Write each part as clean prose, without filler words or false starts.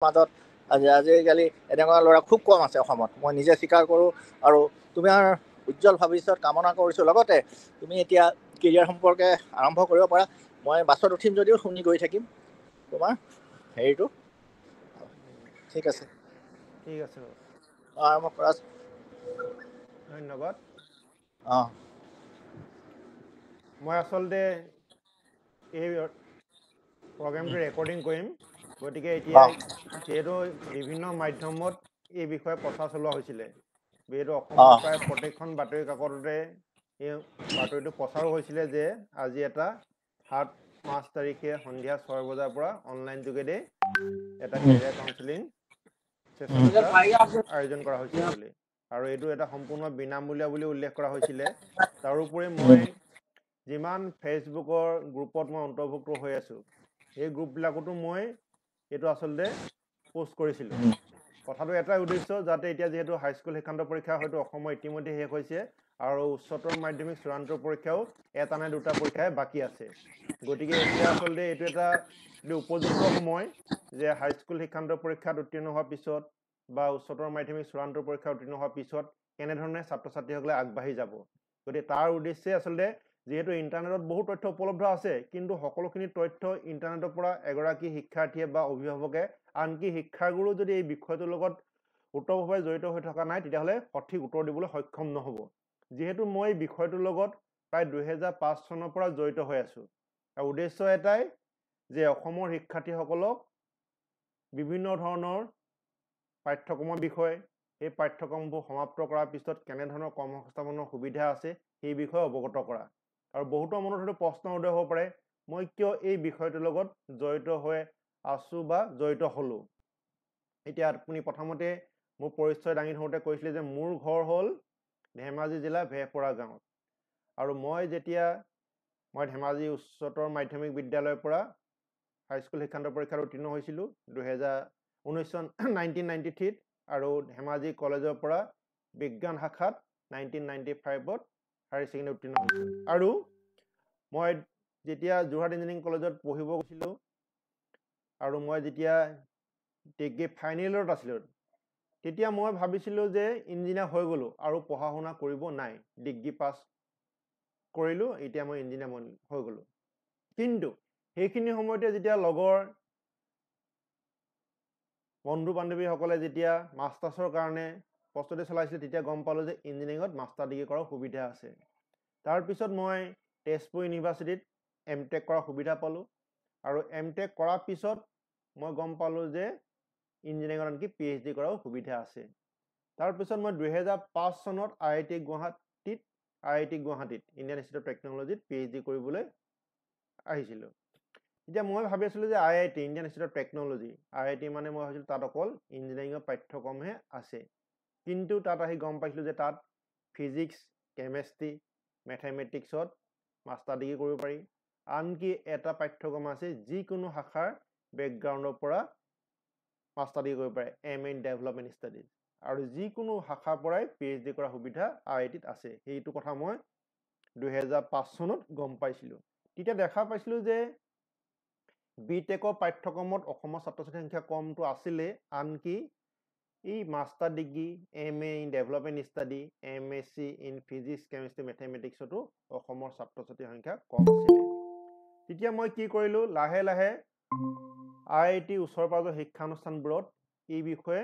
মাজত আজিকালি এনেকুৱা ল'ৰা খুব কম আছে অসমত, মই নিজে স্বীকাৰ কৰোঁ। আৰু তোমাৰ উজ্জ্বল ভৱিষ্যত কামনা কৰিছোঁ। লগতে তুমি এতিয়া কেৰিয়াৰ সম্পৰ্কে আৰম্ভ কৰিব পাৰা। মই বাছত উঠিম যদিও শুনি গৈ থাকিম তোমাৰ হেৰিটো। ঠিক আছে, ঠিক আছে, আৰম্ভ কৰা। ধন্যবাদ। অঁ, মই আচলতে এই প্ৰগ্ৰেমটো ৰেকৰ্ডিং কৰিম, গতিকে এতিয়া অঁ, যিহেতু বিভিন্ন মাধ্যমত এই বিষয়ে প্ৰচাৰ চলোৱা হৈছিলে, যিহেতু অসমৰ অঁ, প্ৰায় প্ৰত্যেকখন বাতৰি কাকততে এই বাতৰিটো প্ৰচাৰো হৈছিলে যে আজি এটা ৭-৫ তাৰিখে সন্ধিয়া 6 বজাৰ পৰা অনলাইন যোগেদি এটা কেৰিয়াৰ কাউন্সেলিং ছেশ্যন এটা আয়োজন কৰা হৈছে বুলি, আৰু এইটো এটা সম্পূৰ্ণ বিনামূলীয়া বুলি উল্লেখ কৰা হৈছিলে। তাৰোপৰি মই যিমান ফেচবুকৰ গ্ৰুপত মই অন্তৰ্ভুক্ত হৈ আছোঁ, এই গ্ৰুপবিলাকতো মই এইটো আচলতে পোষ্ট কৰিছিলোঁ। কথাটো এটাই উদ্দেশ্য, যাতে এতিয়া যিহেতু হাইস্কুল শিক্ষান্ত পৰীক্ষা হয়তো অসমৰ ইতিমধ্যে শেষ হৈছে, আৰু উচ্চতৰ মাধ্যমিক চূড়ান্ত পৰীক্ষাও এটা নে দুটা পৰীক্ষাই বাকী আছে। গতিকে এতিয়া আচলতে এইটো এটা উপযুক্ত সময় যে হাইস্কুল শিক্ষান্ত পৰীক্ষাত উত্তীৰ্ণ হোৱাৰ পিছত বা উচ্চতৰ মাধ্যমিক চূড়ান্ত পৰীক্ষা উত্তীৰ্ণ হোৱাৰ পিছত কেনেধৰণে ছাত্ৰ ছাত্ৰীসকলে আগবাঢ়ি যাব। গতিকে তাৰ উদ্দেশ্যে আচলতে যিহেতু ইণ্টাৰনেটত বহু তথ্য উপলব্ধ আছে, কিন্তু সকলোখিনি তথ্য ইণ্টাৰনেটৰ পৰা এগৰাকী শিক্ষাৰ্থীয়ে বা অভিভাৱকে, আনকি শিক্ষাগুৰু যদি এই বিষয়টোৰ লগত ওতঃপ্ৰোতভাৱে জড়িত হৈ থকা নাই, তেতিয়াহ'লে সঠিক উত্তৰ দিবলৈ সক্ষম নহ'ব। যিহেতু মই বিষয়টোৰ লগত প্ৰায় 2005 চনৰ পৰা জড়িত হৈ আছোঁ, আৰু উদ্দেশ্য এটাই যে অসমৰ শিক্ষাৰ্থীসকলক বিভিন্ন ধৰণৰ পাঠ্যক্ৰমৰ বিষয়ে, এই পাঠ্যক্ৰমবোৰ সমাপ্ত কৰাৰ পিছত কেনেধৰণৰ কৰ্মসংস্থাপনৰ সুবিধা আছে সেই বিষয়ে অৱগত কৰা। আৰু বহুতৰ মনত হয়তো প্ৰশ্ন উদয় হ'ব পাৰে, মই কিয় এই বিষয়টোৰ লগত জড়িত হৈ আছোঁ বা জড়িত হ'লোঁ। এতিয়া আপুনি প্ৰথমতে মোৰ পৰিচয় দাঙি ধৰোঁতে কৈছিলে যে মোৰ ঘৰ হ'ল ধেমাজি জিলা ভেৰপৰা গাঁৱত, আৰু মই ধেমাজি উচ্চতৰ মাধ্যমিক বিদ্যালয়ৰ পৰা হাইস্কুল শিক্ষান্ত পৰীক্ষাত উত্তীৰ্ণ হৈছিলোঁ 1993, আৰু ধেমাজি কলেজৰ পৰা বিজ্ঞান শাখাত 1995ত হায়াৰ ছেকেণ্ডেৰী উত্তীৰ্ণ হৈছিলোঁ। আৰু মই যেতিয়া যোৰহাট ইঞ্জিনিয়াৰিং কলেজত পঢ়িব গৈছিলোঁ, আৰু মই যেতিয়া ডিগ্ৰী ফাইনেল ইয়েৰত আছিলোঁ, তেতিয়া মই ভাবিছিলোঁ যে ইঞ্জিনিয়াৰ হৈ গ'লোঁ আৰু পঢ়া শুনা কৰিব নাই, ডিগ্ৰী পাছ কৰিলোঁ, এতিয়া মই ইঞ্জিনিয়াৰ হৈ গ'লোঁ। কিন্তু সেইখিনি সময়তে যেতিয়া লগৰ বন্ধু বান্ধৱীসকলে যেতিয়া মাষ্টাৰ্ছৰ কাৰণে প্ৰস্তুতি চলাইছিলে, তেতিয়া গম পালোঁ যে ইঞ্জিনিয়াৰিঙত মাষ্টাৰ ডিগ্ৰী কৰাৰ সুবিধা আছে। তাৰপিছত মই তেজপুৰ ইউনিভাৰ্চিটিত এমটেক কৰাৰ সুবিধা পালোঁ, আৰু এমটেক কৰাৰ পিছত মই গম পালোঁ যে ইঞ্জিনিয়াৰিঙত আনকি PhD কৰাৰো সুবিধা আছে। তাৰপিছত মই 2005 চনত IIT গুৱাহাটীত ইণ্ডিয়ান ইনষ্টিটিউট অফ টেকন'লজিত PhD কৰিবলৈ আহিছিলোঁ। এতিয়া মই ভাবি আছিলোঁ যে IIT Indian institute of technology, IIT মানে মই ভাবিছিলোঁ তাত অকল ইঞ্জিনিয়াৰিঙৰ পাঠ্যক্ৰমহে আছে। কিন্তু তাত আহি গম পাইছিলোঁ যে তাত ফিজিক্স, কেমেষ্ট্ৰি, মেথমেটিক্সত মাষ্টাৰ ডিগ্ৰী কৰিব পাৰি। আনকি এটা পাঠ্যক্ৰম আছে যিকোনো শাখাৰ বেকগ্ৰাউণ্ডৰ পৰা মাষ্টাৰ ডিগ্ৰী কৰিব পাৰে, MA ইন ডেভেলপমেণ্ট ষ্টাডিজ, আৰু যিকোনো শাখাৰ পৰাই PhD কৰাৰ সুবিধা IITত আছে। সেইটো কথা মই 2005 চনত গম পাইছিলোঁ। তেতিয়া দেখা পাইছিলোঁ যে বিটেকৰ পাঠ্যক্ৰমত অসমৰ ছাত্ৰ ছাত্ৰীৰ সংখ্যা কমটো আছিলে, আনকি এই master degree, MA in development study, MSc in physics, chemistry, মেথমেটিক্সতো অসমৰ ছাত্ৰ ছাত্ৰীৰ সংখ্যা কম আছিলে। তেতিয়া মই কি কৰিলোঁ, লাহে লাহে IIT ওচৰ পাজৰ শিক্ষানুষ্ঠানবোৰত এই বিষয়ে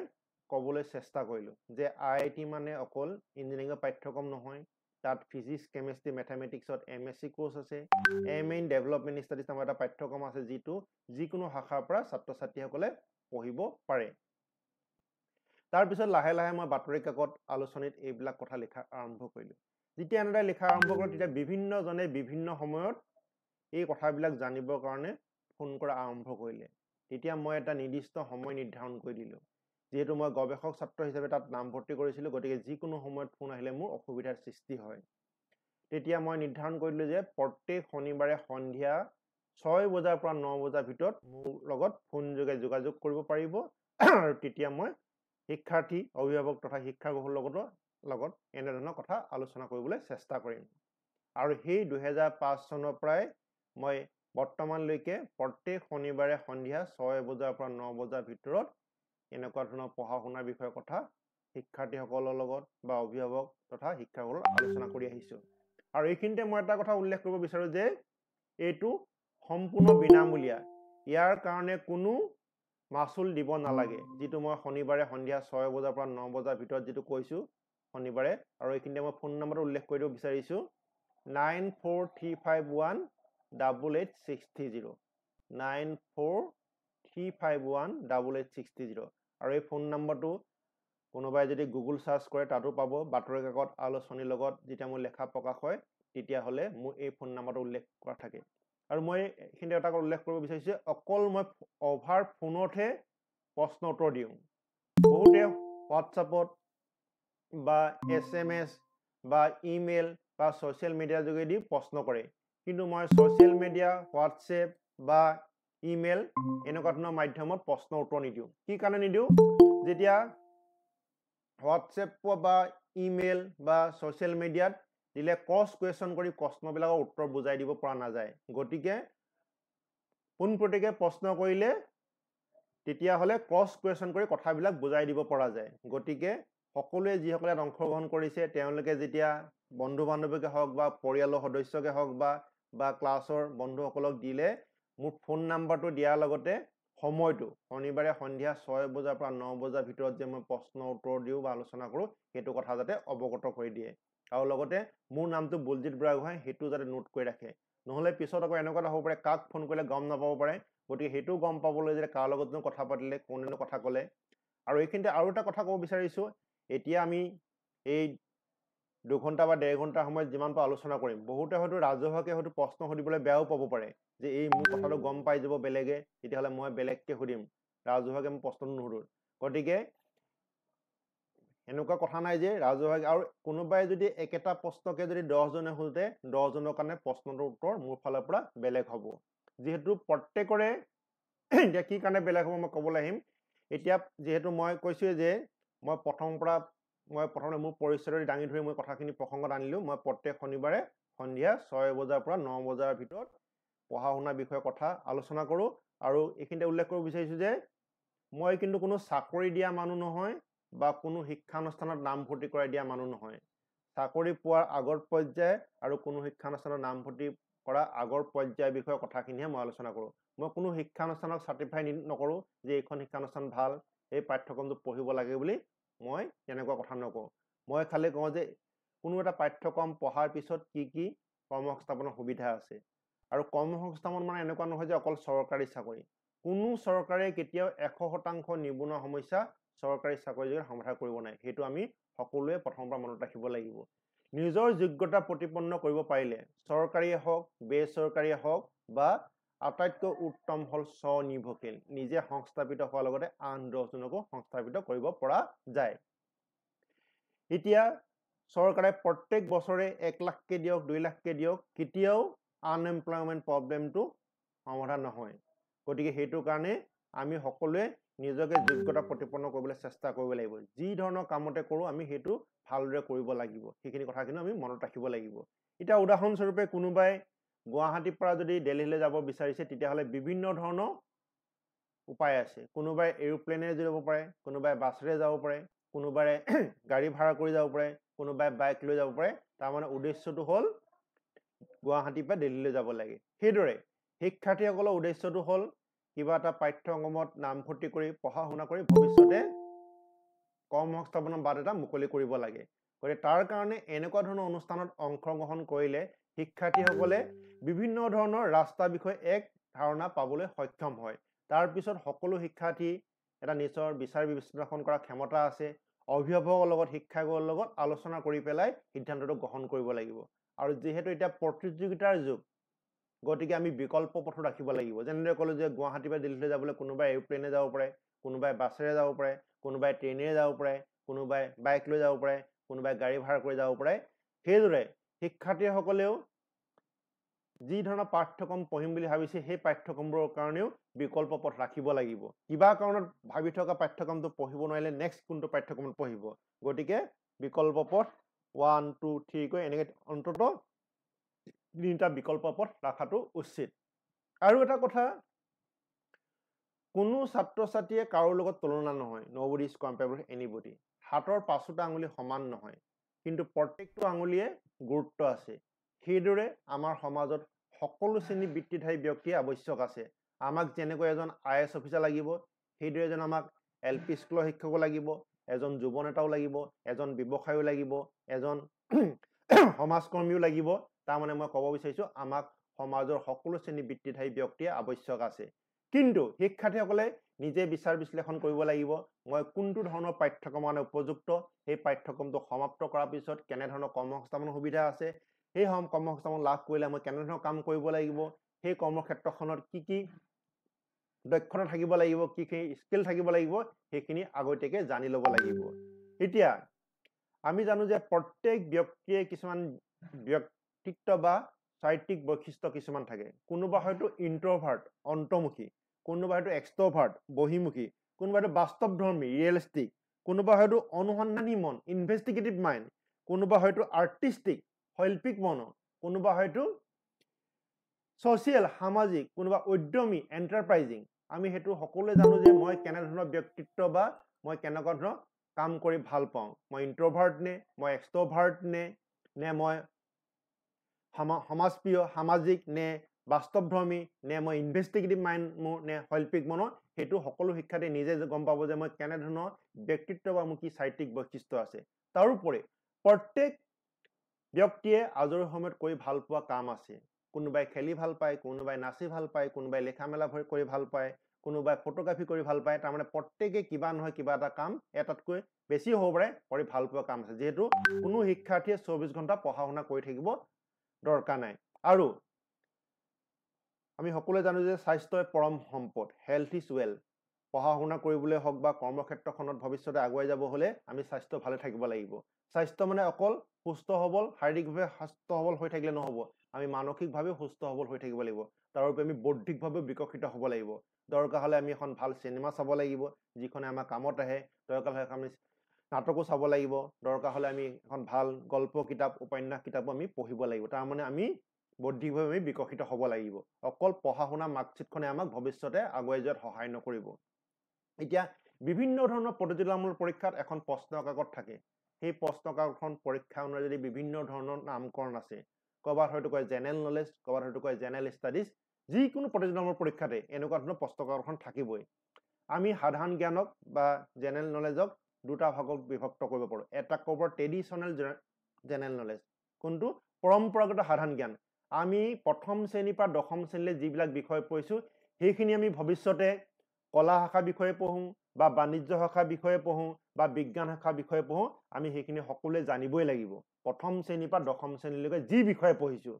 ক'বলৈ চেষ্টা কৰিলোঁ যে IIT মানে অকল ইঞ্জিনিয়াৰিঙৰ পাঠ্যক্ৰম নহয়, তাত ফিজিক্স, কেমেষ্ট্ৰি, মেথমেটিক্সত MSc কোৰ্চ আছে, MA ইন ডেভেলপমেণ্ট ষ্টাডিজ নামৰ এটা পাঠ্যক্ৰম আছে, যিটো যিকোনো শাখাৰ পৰা ছাত্ৰ ছাত্ৰীসকলে পঢ়িব পাৰে। তাৰপিছত লাহে লাহে মই বাতৰি কাকত, আলোচনীত এইবিলাক কথা লিখা আৰম্ভ কৰিলোঁ। যেতিয়া এনেদৰে লিখা আৰম্ভ কৰিলোঁ, তেতিয়া বিভিন্নজনে বিভিন্ন সময়ত এই কথাবিলাক জানিবৰ কাৰণে ফোন কৰা আৰম্ভ কৰিলে। তেতিয়া মই এটা নিৰ্দিষ্ট সময় নিৰ্ধাৰণ কৰি দিলোঁ। যিহেতু মই গৱেষক ছাত্ৰ হিচাপে তাত নামভৰ্তি কৰিছিলোঁ, গতিকে যিকোনো সময়ত ফোন আহিলে মোৰ অসুবিধাৰ সৃষ্টি হয়। তেতিয়া মই নিৰ্ধাৰণ কৰিলোঁ যে প্ৰত্যেক শনিবাৰে সন্ধিয়া 6 বজাৰ পৰা 9 বজাৰ ভিতৰত মোৰ লগত ফোন যোগে যোগাযোগ কৰিব পাৰিব, আৰু তেতিয়া মই শিক্ষাৰ্থী, অভিভাৱক তথা শিক্ষাগুৰুৰ লগত এনেধৰণৰ কথা আলোচনা কৰিবলৈ চেষ্টা কৰিম। আৰু সেই 2005 চনৰ পৰাই মই বৰ্তমানলৈকে প্ৰত্যেক শনিবাৰে সন্ধিয়া 6 বজাৰ পৰা 9 বজাৰ ভিতৰত এনেকুৱা ধৰণৰ পঢ়া শুনাৰ বিষয়ে কথা শিক্ষাৰ্থীসকলৰ লগত বা অভিভাৱক তথা শিক্ষকসকলৰ আলোচনা কৰি আহিছোঁ। আৰু এইখিনিতে মই এটা কথা উল্লেখ কৰিব বিচাৰোঁ যে এইটো সম্পূৰ্ণ বিনামূলীয়া। ইয়াৰ কাৰণে কোনো মাচুল দিব নালাগে, যিটো মই শনিবাৰে সন্ধিয়া 6 বজাৰ পৰা 9 বজাৰ ভিতৰত যিটো কৈছোঁ শনিবাৰে। আৰু এইখিনিতে মই ফোন নম্বৰটো উল্লেখ কৰি দিব বিচাৰিছোঁ 9435188630 9435188630। আৰু এই ফোন নম্বৰটো কোনোবাই যদি গুগল চাৰ্চ কৰে তাতো পাব। বাতৰি কাকত আলোচনীৰ লগত যেতিয়া মোৰ লেখা প্ৰকাশ হয় তেতিয়াহ'লে মোৰ এই ফোন নম্বৰটো উল্লেখ কৰা থাকে। আৰু মই এইখিনিতে এটা উল্লেখ কৰিব বিচাৰিছোঁ, অকল মই অভাৰ ফোনতহে প্ৰশ্ন উত্তৰ দিওঁ। বহুতে হোৱাটছআপত বা SMS বা ইমেইল বা ছ'চিয়েল মিডিয়াৰ যোগেদি প্ৰশ্ন কৰে, কিন্তু মই ছ'চিয়েল মিডিয়া, হোৱাটছএপ বা ইমেইল এনেকুৱা ধৰণৰ মাধ্যমত প্ৰশ্ন উত্তৰ নিদিওঁ। কি কাৰণে নিদিওঁ? যেতিয়া হোৱাটছএপ বা ইমেইল বা ছ'চিয়েল মিডিয়াত দিলে ক্ৰছ কুৱেশ্যন কৰি প্ৰশ্নবিলাকৰ উত্তৰ বুজাই দিব পৰা নাযায়। গতিকে পোনপটীয়াকৈ প্ৰশ্ন কৰিলে তেতিয়াহ'লে ক্ৰছ কুৱেশ্যন কৰি কথাবিলাক বুজাই দিব পৰা যায়। গতিকে সকলোৱে যিসকলে ইয়াত অংশগ্ৰহণ কৰিছে তেওঁলোকে যেতিয়া বন্ধু বান্ধৱীকে হওক বা পৰিয়ালৰ সদস্যকে হওক বা ক্লাছৰ বন্ধুসকলক দিলে মোৰ ফোন নাম্বাৰটো দিয়াৰ লগতে সময়টো শনিবাৰে সন্ধিয়া 6 বজাৰ পৰা 9 বজাৰ ভিতৰত যে মই প্ৰশ্ন উত্তৰ দিওঁ বা আলোচনা কৰোঁ সেইটো কথা যাতে অৱগত কৰি দিয়ে। আৰু লগতে মোৰ নামটো বলজিৎ বুঢ়াগোহাঁই সেইটো যাতে নোট কৰি ৰাখে। নহ'লে পিছত আকৌ এনেকুৱা এটা হ'ব পাৰে কাক ফোন কৰিলে গম নাপাব পাৰে। গতিকে সেইটোও গম পাবলৈ যে কাৰ লগতনো কথা পাতিলে, কোনেনো কথা ক'লে। আৰু এইখিনিতে আৰু এটা কথা ক'ব বিচাৰিছোঁ, এতিয়া আমি এই 2 ঘণ্টা বা 1.5 ঘণ্টাৰ সময়ত যিমান পাৰোঁ আলোচনা কৰিম। বহুতে হয়তো ৰাজহুৱাকৈ হয়তো প্ৰশ্ন সুধিবলৈ বেয়াও পাব পাৰে যে এই মোৰ কথাটো গম পাই যাব বেলেগে, তেতিয়াহ'লে মই বেলেগকৈ সুধিম, ৰাজহুৱাকৈ মই প্ৰশ্নটো নুসুধোঁ। গতিকে এনেকুৱা কথা নাই যে ৰাজহুৱাকৈ, আৰু কোনোবাই যদি একেটা প্ৰশ্নকে যদি 10জনে সোধে 10জনৰ কাৰণে প্ৰশ্নটোৰ উত্তৰ মোৰ ফালৰ পৰা বেলেগ হ'ব। যিহেতু প্ৰত্যেকৰে এতিয়া কি কাৰণে বেলেগ হ'ব মই ক'বলৈ আহিম। এতিয়া যিহেতু মই কৈছোঁৱে যে মই প্ৰথমে মোৰ পৰিচয়টো দাঙি ধৰি মই কথাখিনি প্ৰসংগত আনিলোঁ। মই প্ৰত্যেক শনিবাৰে সন্ধিয়া 6 বজাৰ পৰা 9 বজাৰ ভিতৰত পঢ়া শুনাৰ বিষয়ে কথা আলোচনা কৰোঁ। আৰু এইখিনিতে উল্লেখ কৰিব বিচাৰিছোঁ যে মই কিন্তু কোনো চাকৰি দিয়া মানুহ নহয় বা কোনো শিক্ষানুষ্ঠানত নামভৰ্তি কৰাই দিয়া মানুহ নহয়। চাকৰি পোৱাৰ আগৰ পৰ্যায় আৰু কোনো শিক্ষানুষ্ঠানত নামভৰ্তি কৰা আগৰ পৰ্যায়ৰ বিষয়ে কথাখিনিহে মই আলোচনা কৰোঁ। মই কোনো শিক্ষানুষ্ঠানক চাৰ্টিফাই নকৰোঁ যে এইখন শিক্ষানুষ্ঠান ভাল, এই পাঠ্যক্ৰমটো পঢ়িব লাগে বুলি মই তেনেকুৱা কথা নকওঁ। মই খালি কওঁ যে কোনো এটা পাঠ্যক্ৰম পঢ়াৰ পিছত কি কি কৰ্মসংস্থাপনৰ সুবিধা আছে। আৰু কৰ্মসংস্থাপন মানে এনেকুৱা নহয় যে অকল চৰকাৰী চাকৰি। কোনো চৰকাৰে কেতিয়াও 100% নিবনুৱা সমস্যা চৰকাৰী চাকৰিৰ যোগেদি সমাধান কৰিব নোৱাৰে। সেইটো আমি সকলোৱে প্ৰথমৰ পৰা মনত ৰাখিব লাগিব। নিজৰ যোগ্যতা প্ৰতিপন্ন কৰিব পাৰিলে চৰকাৰীয়ে হওক বেচৰকাৰীয়ে হওক বা আটাইতকৈ উত্তম হ'ল স্বনিৰ্ভৰশীল, নিজে সংস্থাপিত হোৱাৰ লগতে আন 10জনকো সংস্থাপিত কৰিব পৰা যায়। এতিয়া চৰকাৰে প্ৰত্যেক বছৰে 1 লাখকৈ দিয়ক 2 লাখকৈ দিয়ক, কেতিয়াও আনএমপ্লয়মেণ্ট প্ৰব্লেমটো সমাধান নহয়। গতিকে সেইটো কাৰণে আমি সকলোৱে নিজকে যোগ্যতা প্ৰতিপন্ন কৰিবলৈ চেষ্টা কৰিব লাগিব। যি ধৰণৰ কামতে কৰোঁ আমি সেইটো ভালদৰে কৰিব লাগিব। সেইখিনি কথাখিনি আমি মনত ৰাখিব লাগিব। এতিয়া উদাহৰণস্বৰূপে কোনোবাই গুৱাহাটীৰ পৰা যদি দিল্লীলৈ যাব বিচাৰিছে তেতিয়াহ'লে বিভিন্ন ধৰণৰ উপায় আছে। কোনোবাই এৰোপ্লেনেৰে যাব পাৰে, কোনোবাই বাছেৰে যাব পাৰে, কোনোবাই গাড়ী ভাড়া কৰি যাব পাৰে, কোনোবাই বাইক লৈ যাব পাৰে। তাৰমানে উদ্দেশ্যটো হ'ল গুৱাহাটীৰ পৰা দিল্লীলৈ যাব লাগে। সেইদৰে শিক্ষাৰ্থীসকলৰ উদ্দেশ্যটো হ'ল কিবা এটা পাঠ্যক্ৰমত নামভৰ্তি কৰি পঢ়া শুনা কৰি ভৱিষ্যতে কৰ্মসংস্থাপনৰ বাট এটা মুকলি কৰিব লাগে। গতিকে তাৰ কাৰণে এনেকুৱা ধৰণৰ অনুষ্ঠানত অংশগ্ৰহণ কৰিলে শিক্ষাৰ্থীসকলে বিভিন্ন ধৰণৰ ৰাস্তাৰ বিষয়ে এক ধাৰণা পাবলৈ সক্ষম হয়। তাৰপিছত সকলো শিক্ষাৰ্থী এটা নিজৰ বিচাৰ বিশ্লেষণ কৰাৰ ক্ষমতা আছে। অভিভাৱকৰ লগত শিক্ষকৰ লগত আলোচনা কৰি পেলাই সিদ্ধান্তটো গ্ৰহণ কৰিব লাগিব। আৰু যিহেতু এতিয়া প্ৰতিযোগিতাৰ যুগ, গতিকে আমি বিকল্প পথো ৰাখিব লাগিব। যেনেদৰে ক'লোঁ যে গুৱাহাটীৰ পৰা দিল্লীলৈ যাবলৈ কোনোবাই এৰোপ্লেনে যাব পাৰে, কোনোবাই বাছেৰে যাব পাৰে, কোনোবাই ট্ৰেইনেৰে যাব পাৰে, কোনোবাই বাইক লৈ যাব পাৰে, কোনোবাই গাড়ী ভাড়া কৰি যাব পাৰে। সেইদৰে শিক্ষাৰ্থীসকলেও যি ধৰণৰ পাঠ্যক্ৰম পঢ়িম বুলি ভাবিছে সেই পাঠ্যক্ৰমবোৰৰ কাৰণেও বিকল্প পথ ৰাখিব লাগিব। কিবা কাৰণত ভাবি থকা পাঠ্যক্ৰমটো পঢ়িব নোৱাৰিলে নেক্সট কোনটো পাঠ্যক্ৰমত পঢ়িব। গতিকে বিকল্প পথ 1, 2, 3 কৈ এনেকৈ অন্ততঃ 3টা বিকল্প পথ ৰখাটো উচিত। আৰু এটা কথা, কোনো ছাত্ৰ ছাত্ৰীয়ে কাৰোৰ লগত তুলনা নহয়, nobody is comparable with anybody। হাতৰ পাঁচোটা আঙুলি সমান নহয়, কিন্তু প্ৰত্যেকটো আঙুলিয়ে গুৰুত্ব আছে। সেইদৰে আমাৰ সমাজত সকলো শ্ৰেণী বৃত্তিধাৰী ব্যক্তিয়ে আৱশ্যক আছে। আমাক যেনেকৈ এজন IAS অফিচাৰ লাগিব, সেইদৰে এজন আমাক LP স্কুলৰ শিক্ষকো লাগিব, এজন যুৱ নেতাও লাগিব, এজন ব্যৱসায়ীও লাগিব, এজন সমাজকৰ্মীও লাগিব। তাৰমানে মই ক'ব বিচাৰিছোঁ আমাক সমাজৰ সকলো শ্ৰেণী বৃত্তিধাৰী ব্যক্তিয়ে আৱশ্যক আছে। কিন্তু শিক্ষাৰ্থীসকলে নিজে বিচাৰ বিশ্লেষণ কৰিব লাগিব, মই কোনটো ধৰণৰ পাঠ্যক্ৰমৰ কাৰণে উপযুক্ত, সেই পাঠ্যক্ৰমটো সমাপ্ত কৰাৰ পিছত কেনেধৰণৰ কৰ্মসংস্থাপনৰ সুবিধা আছে, সেই কৰ্মসংস্থাপন লাভ কৰিলে মই কেনেধৰণৰ কাম কৰিব লাগিব, সেই কৰ্মক্ষেত্ৰখনত কি কি দক্ষতা থাকিব লাগিব, কি কি স্কিল থাকিব লাগিব, সেইখিনি আগতীয়াকৈ জানি ল'ব লাগিব। এতিয়া আমি জানো যে প্ৰত্যেক ব্যক্তিয়ে কিছুমান ব্যক্তিত্ব বা চাৰিত্ৰিক বৈশিষ্ট্য কিছুমান থাকে। কোনোবা হয়তো ইন্ট্ৰভাৰ্ট অন্তৰ্মুখী, কোনোবা হয়তো এক্সট্ৰভাৰ্ট বহিমুখী, কোনোবা হয়তো বাস্তৱধৰ্মী ৰিয়েলিষ্টিক, কোনোবা হয়তো অনুসন্ধানী মন ইনভেষ্টিগেটিভ মাইণ্ড, কোনোবা হয়তো আৰ্টিষ্টিক শৈল্পিক মন, কোনোবা হয়তো ছ'চিয়েল সামাজিক, কোনোবা উদ্যমী এণ্টাৰপ্ৰাইজিং। আমি সেইটো সকলোৱে জানো যে মই কেনেধৰণৰ ব্যক্তিত্ব বা মই কেনেকুৱা ধৰণৰ কাম কৰি ভাল পাওঁ। মই ইন্ট্ৰভাৰ্ট নে, মই এক্সট্ৰভাৰ্ট নে মই সমাজপ্ৰিয় সামাজিক নে বাস্তৱধৰ্মী নে মই ইনভেষ্টিগেটিভ মাইণ্ড মোৰ নে শৈল্পিক মনৰ, সেইটো সকলো শিক্ষাৰ্থী নিজে গম পাব যে মই কেনেধৰণৰ ব্যক্তিত্ব বা মোৰ কি চাৰিত্ৰিক বৈশিষ্ট্য আছে। তাৰোপৰি প্ৰত্যেক ব্যক্তিয়ে আজৰি সময়ত কৰি ভাল পোৱা কাম আছে। কোনোবাই খেলি ভাল পায়, কোনোবাই নাচি ভাল পায়, কোনোবাই লেখা মেলা কৰি ভাল পায়, কোনোবাই ফটোগ্ৰাফী কৰি ভাল পায়। তাৰমানে প্ৰত্যেকে কিবা নহয় কিবা এটা কাম এটাতকৈ বেছি হ'ব পাৰে কৰি ভাল পোৱা কাম আছে। যিহেতু কোনো শিক্ষাৰ্থীয়ে 24 ঘণ্টা পঢ়া শুনা কৰি থাকিব দৰকাৰ নাই। আৰু আমি সকলোৱে জানো যে স্বাস্থ্যই পৰম সম্পদ, হেল্থ ইজ ৱেল্থ। পঢ়া শুনা কৰিবলৈ হওক বা কৰ্মক্ষেত্ৰখনত ভৱিষ্যতে আগুৱাই যাব হ'লে আমি স্বাস্থ্য ভালে থাকিব লাগিব। স্বাস্থ্য মানে অকল সুস্থ সবল শাৰীৰিকভাৱে সুস্থ সবল হৈ থাকিলে নহ'ব, আমি মানসিকভাৱেও সুস্থ সবল হৈ থাকিব লাগিব। তাৰোপৰি আমি বৌদ্ধিকভাৱেও বিকশিত হ'ব লাগিব। দৰকাৰ হ'লে আমি এখন ভাল চিনেমা চাব লাগিব, যিখনে আমাৰ কামত আহে। দৰকাৰ হ'লে আমি নাটকো চাব লাগিব। দৰকাৰ হ'লে আমি এখন ভাল গল্প কিতাপ উপন্যাস কিতাপো আমি পঢ়িব লাগিব। তাৰমানে আমি বৌদ্ধিকভাৱে আমি বিকশিত হ'ব লাগিব। অকল পঢ়া শুনা মাৰ্কশ্বিটখনে আমাক ভৱিষ্যতে আগুৱাই যোৱাত সহায় নকৰিব। এতিয়া বিভিন্ন ধৰণৰ প্ৰতিযোগিতামূলক পৰীক্ষাত এখন প্ৰশ্ন কাকত থাকে। সেই প্ৰশ্ন কাকতখন পৰীক্ষা অনুযায়ী বিভিন্ন ধৰণৰ নামকৰণ আছে। ক'ৰবাত হয়তো কয় জেনেৰেল নলেজ, ক'ৰবাত হয়তো কয় জেনেৰেল ষ্টাডিজ। যিকোনো প্ৰতিযোগিতামূলক পৰীক্ষাতে এনেকুৱা ধৰণৰ প্ৰশ্ন কাকতখন থাকিবই। আমি সাধাৰণ জ্ঞানক বা জেনেৰেল নলেজক দুটা ভাগত বিভক্ত কৰিব পাৰোঁ। এটা ক'ব ট্ৰেডিশ্যনেল জেনেৰেল নলেজ, কোনটো পৰম্পৰাগত সাধাৰণ জ্ঞান। আমি প্ৰথম শ্ৰেণীৰ পৰা দশম শ্ৰেণীলৈ যিবিলাক বিষয় পঢ়িছোঁ, সেইখিনি আমি ভৱিষ্যতে কলা শাখাৰ বিষয়ে পঢ়োঁ বা বাণিজ্য শাখাৰ বিষয়ে পঢ়োঁ বা বিজ্ঞান শাখাৰ বিষয়ে পঢ়োঁ, আমি সেইখিনি সকলোৱে জানিবই লাগিব। প্ৰথম শ্ৰেণীৰ পৰা দশম শ্ৰেণীলৈকে যি বিষয়ে পঢ়িছোঁ।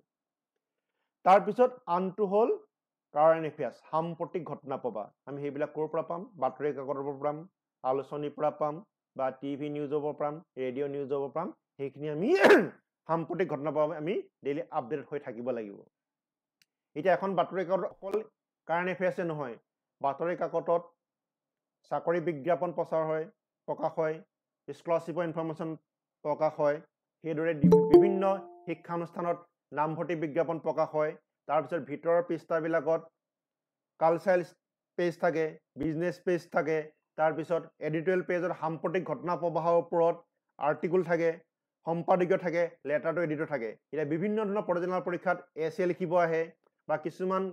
তাৰপিছত আনটো হ'ল কাৰেণ্ট এফেয়াৰ্ছ, সাম্প্ৰতিক ঘটনা পাবা। আমি সেইবিলাক ক'ৰ পৰা পাম? বাতৰি কাকতৰ পৰা পাম, আলোচনীৰ পৰা পাম বা টিভি নিউজৰ পৰা পাম, ৰেডিঅ' নিউজৰ পৰা পাম। সেইখিনি আমি সাম্প্ৰতিক ঘটনা পাব আমি ডেইলি আপডেট হৈ থাকিব লাগিব। এতিয়া এখন বাতৰি কাকত অকল কাৰেণ্ট এফেয়াৰ্ছে নহয়, বাতৰি কাকতত চাকৰি বিজ্ঞাপন প্ৰকাশ হয়, স্কলাৰশ্বিপৰ ইনফৰমেশ্যন প্ৰকাশ হয়। সেইদৰে বিভিন্ন শিক্ষানুষ্ঠানত নামভৰ্তি বিজ্ঞাপন প্ৰকাশ হয়। তাৰপিছত ভিতৰৰ পৃষ্ঠাবিলাকত কালচাৰেল পেজ থাকে, বিজনেছ পেজ থাকে। তাৰপিছত এডিটৰিয়েল পেজত সাম্প্ৰতিক ঘটনা প্ৰবাহৰ ওপৰত আৰ্টিকুল থাকে, সম্পাদকীয় থাকে, লেটাৰটো এডিটৰ থাকে। এতিয়া বিভিন্ন ধৰণৰ প্ৰতিযোগিতামূলক পৰীক্ষাত এছএ লিখিব আহে বা কিছুমান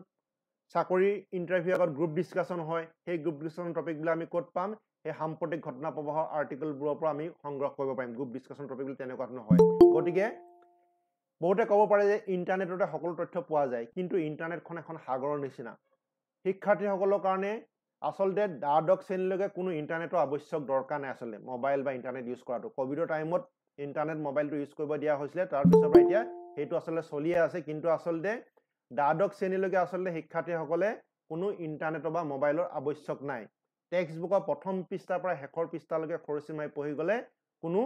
চাকৰি ইণ্টাৰভিউ আগত গ্ৰুপ ডিছকাশ্যন হয়। সেই গ্ৰুপ ডিছকাশ্যন টপিকবিলাক আমি ক'ত পাম? সেই সাম্প্ৰতিক ঘটনা প্ৰবাহৰ আৰ্টিকেলবোৰৰ পৰা আমি সংগ্ৰহ কৰিব পাৰিম। গ্ৰুপ ডিছকাশ্যন টপিকবিলাক তেনেকুৱা ধৰণৰ হয়। গতিকে বহুতে ক'ব পাৰে যে ইণ্টাৰনেটতে সকলো তথ্য পোৱা যায়, কিন্তু ইণ্টাৰনেটখন এখন সাগৰৰ নিচিনা। শিক্ষাৰ্থীসকলৰ কাৰণে আচলতে দ্বাদশ শ্ৰেণীলৈকে কোনো ইণ্টাৰনেটৰ আৱশ্যক দৰকাৰ নাই। আচলতে মোবাইল বা ইণ্টাৰনেট ইউজ কৰাটো ক'ভিডৰ টাইমত ইণ্টাৰনেট মোবাইলটো ইউজ কৰিব দিয়া হৈছিলে, তাৰপিছৰ পৰা এতিয়া সেইটো আচলতে চলিয়ে আছে। কিন্তু আচলতে দ্বাদশ শ্ৰেণীলৈকে আচলতে শিক্ষাৰ্থীসকলে কোনো ইণ্টাৰনেটৰ বা মোবাইলৰ আৱশ্যক নাই। টেক্সট বুকৰ প্ৰথম পৃষ্ঠাৰ পৰা শেষৰ পৃষ্ঠালৈকে খৰচি মাৰি পঢ়ি গ'লে কোনো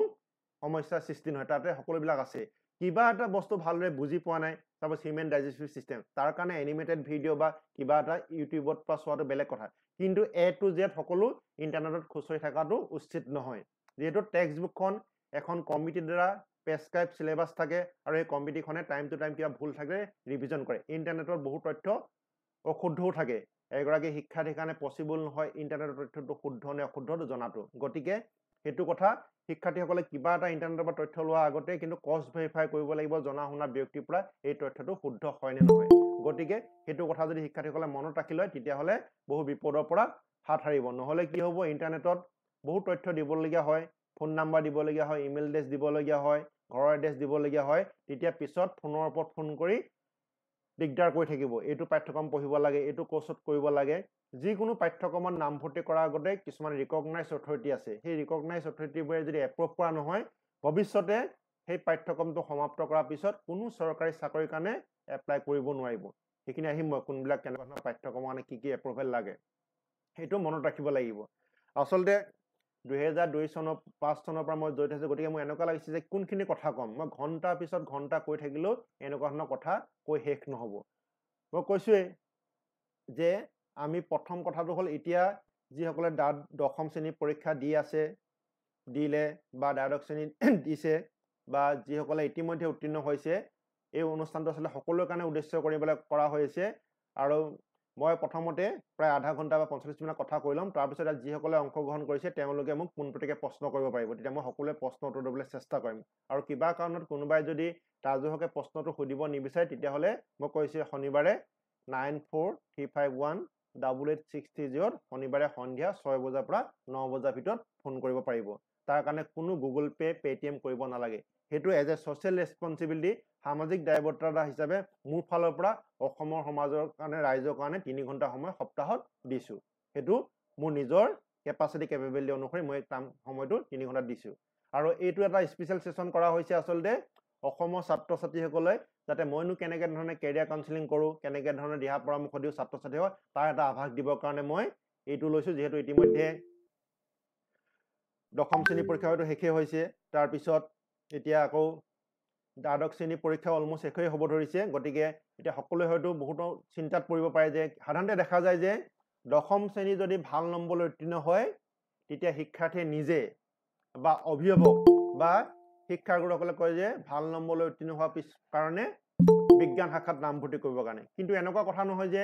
সমস্যাৰ সৃষ্টি নহয়, তাতে সকলোবিলাক আছে। কিবা এটা বস্তু ভালদৰে বুজি পোৱা নাই, চাপ'জ হিউমেন ডাইজেষ্টিভ চিষ্টেম, তাৰ কাৰণে এনিমেটেড ভিডিঅ' বা কিবা এটা ইউটিউবত পৰা চোৱাটো বেলেগ কথা। কিন্তু A to Z সকলো ইণ্টাৰনেটত খুচৰি থকাটো উচিত নহয়। যিহেতু টেক্সট বুকখন এখন কমিটিৰ দ্বাৰা প্ৰেছক্ৰাইব চিলেবাছ থাকে আৰু এই কমিটিখনে টাইম টু টাইম কিবা ভুল থাকে ৰিভিজন কৰে। ইণ্টাৰনেটৰ বহু তথ্য অশুদ্ধও থাকে। এগৰাকী শিক্ষাৰ্থীৰ কাৰণে পচিবল নহয় ইণ্টাৰনেটৰ তথ্যটো শুদ্ধ নে অশুদ্ধটো জনাটো। গতিকে সেইটো কথা শিক্ষাৰ্থীসকলে কিবা এটা ইণ্টাৰনেটৰ পৰা তথ্য লোৱাৰ আগতে কিন্তু ক্ৰছ ভেৰিফাই কৰিব লাগিব জনা শুনা ব্যক্তিৰ পৰা এই তথ্যটো শুদ্ধ হয় নে নহয়। গতিকে সেইটো কথা যদি শিক্ষাৰ্থীসকলে মনত ৰাখি লয় তেতিয়াহ'লে বহু বিপদৰ পৰা হাত সাৰিব। নহ'লে কি হ'ব, ইণ্টাৰনেটত বহু তথ্য দিবলগীয়া হয়, ফোন নাম্বাৰ দিবলগীয়া হয়, ইমেইল এড্ৰেছ দিবলগীয়া হয়, ঘৰৰ এড্ৰেছ দিবলগীয়া হয়, তেতিয়া পিছত ফোনৰ ওপৰত ফোন কৰি দিগদাৰ কৰি থাকিব। এইটো পাঠ্যক্ৰম পঢ়িব লাগে, এইটো কোৰ্চত কৰিব লাগে। যিকোনো পাঠ্যক্ৰমত নামভৰ্তি কৰাৰ আগতে কিছুমান ৰিকগনাইজ অথৰিটি আছে। সেই ৰিকগনাইজ অথৰিটিবোৰে যদি এপ্ৰুভ কৰা নহয়, ভৱিষ্যতে সেই পাঠ্যক্ৰমটো সমাপ্ত কৰাৰ পিছত কোনো চৰকাৰী চাকৰিৰ কাৰণে এপ্লাই কৰিব নোৱাৰিব। সেইখিনি আহিম মই কোনবিলাক কেনেকুৱা ধৰণৰ পাঠ্যক্ৰমৰ কাৰণে কি এপ্ৰুভেল লাগে সেইটো মনত ৰাখিব লাগিব। আচলতে 2002 চনৰ 5 চনৰ পৰা মই জড়িত আছোঁ, গতিকে মোৰ এনেকুৱা লাগিছে যে কোনখিনি কথা ক'ম, মই ঘণ্টাৰ পিছত ঘণ্টা কৈ থাকিলেও এনেকুৱা ধৰণৰ কথা কৈ শেষ নহ'ব। মই কৈছোৱেই যে আমি প্ৰথম কথাটো হ'ল এতিয়া যিসকলে দশম শ্ৰেণীৰ পৰীক্ষা দি আছে, দিলে বা দ্বাদশ শ্ৰেণী দিছে বা যিসকলে ইতিমধ্যে উত্তীৰ্ণ হৈছে, এই অনুষ্ঠানটো আচলতে সকলোৰে কাৰণে উদ্দেশ্য কৰিবলৈ কৰা হৈছে। আৰু মই প্ৰথমতে প্ৰায় আধা ঘণ্টা বা 45 মিনিট কথা কৈ ল'ম, তাৰপিছত যিসকলে অংশগ্ৰহণ কৰিছে তেওঁলোকে মোক পোনপটীয়াকৈ প্ৰশ্ন কৰিব পাৰিব, তেতিয়া মই সকলোৱে প্ৰশ্ন উত্তৰ দিবলৈ চেষ্টা কৰিম। আৰু কিবা কাৰণত কোনোবাই যদি ৰাজহুৱাকৈ প্ৰশ্নটো সুধিব নিবিচাৰে তেতিয়াহ'লে মই কৈছোঁ শনিবাৰে 9435188630 শনিবাৰে সন্ধিয়া 6 বজাৰ পৰা 9 বজাৰ ভিতৰত ফোন কৰিব পাৰিব। তাৰ কাৰণে কোনো গুগল পে' পে'টিএম কৰিব নালাগে। সেইটো এজ এ ছ'চিয়েল ৰেছপনচিবিলিটি, সামাজিক দায়বদ্ধতা হিচাপে মোৰ ফালৰ পৰা অসমৰ সমাজৰ কাৰণে, ৰাইজৰ কাৰণে 3 ঘণ্টা সময় সপ্তাহত দিছোঁ। সেইটো মোৰ নিজৰ কেপাবিলিটি অনুসৰি মই সময়টো 3 ঘণ্টাত দিছোঁ। আৰু এইটো এটা স্পেচিয়েল ছেশ্যন কৰা হৈছে আচলতে অসমৰ ছাত্ৰ ছাত্ৰীসকলে যাতে মইনো কেনেকৈ ধৰণে কেৰিয়াৰ কাউন্সেলিং কৰোঁ, কেনেকৈ ধৰণে দিহা পৰামৰ্শ দিওঁ ছাত্ৰ ছাত্ৰীসকলক, তাৰ এটা আভাস দিবৰ কাৰণে মই এইটো লৈছোঁ। যিহেতু ইতিমধ্যে দশম শ্ৰেণীৰ পৰীক্ষা হয়তো শেষেই হৈছে, তাৰপিছত এতিয়া আকৌ দ্বাদশ শ্ৰেণীৰ পৰীক্ষা অলমষ্ট শেষেই হ'ব ধৰিছে। গতিকে এতিয়া সকলোৱে হয়তো বহুতো চিন্তাত পৰিব পাৰে যে সাধাৰণতে দেখা যায় যে দশম শ্ৰেণী যদি ভাল নম্বৰ লৈ উত্তীৰ্ণ হয় তেতিয়া শিক্ষাৰ্থীয়ে নিজে বা অভিভাৱক বা শিক্ষাগুৰুসকলে কয় যে ভাল নম্বৰ লৈ উত্তীৰ্ণ হোৱাৰ কাৰণে বিজ্ঞান শাখাত নামভৰ্তি কৰিবৰ কাৰণে। কিন্তু এনেকুৱা কথা নহয় যে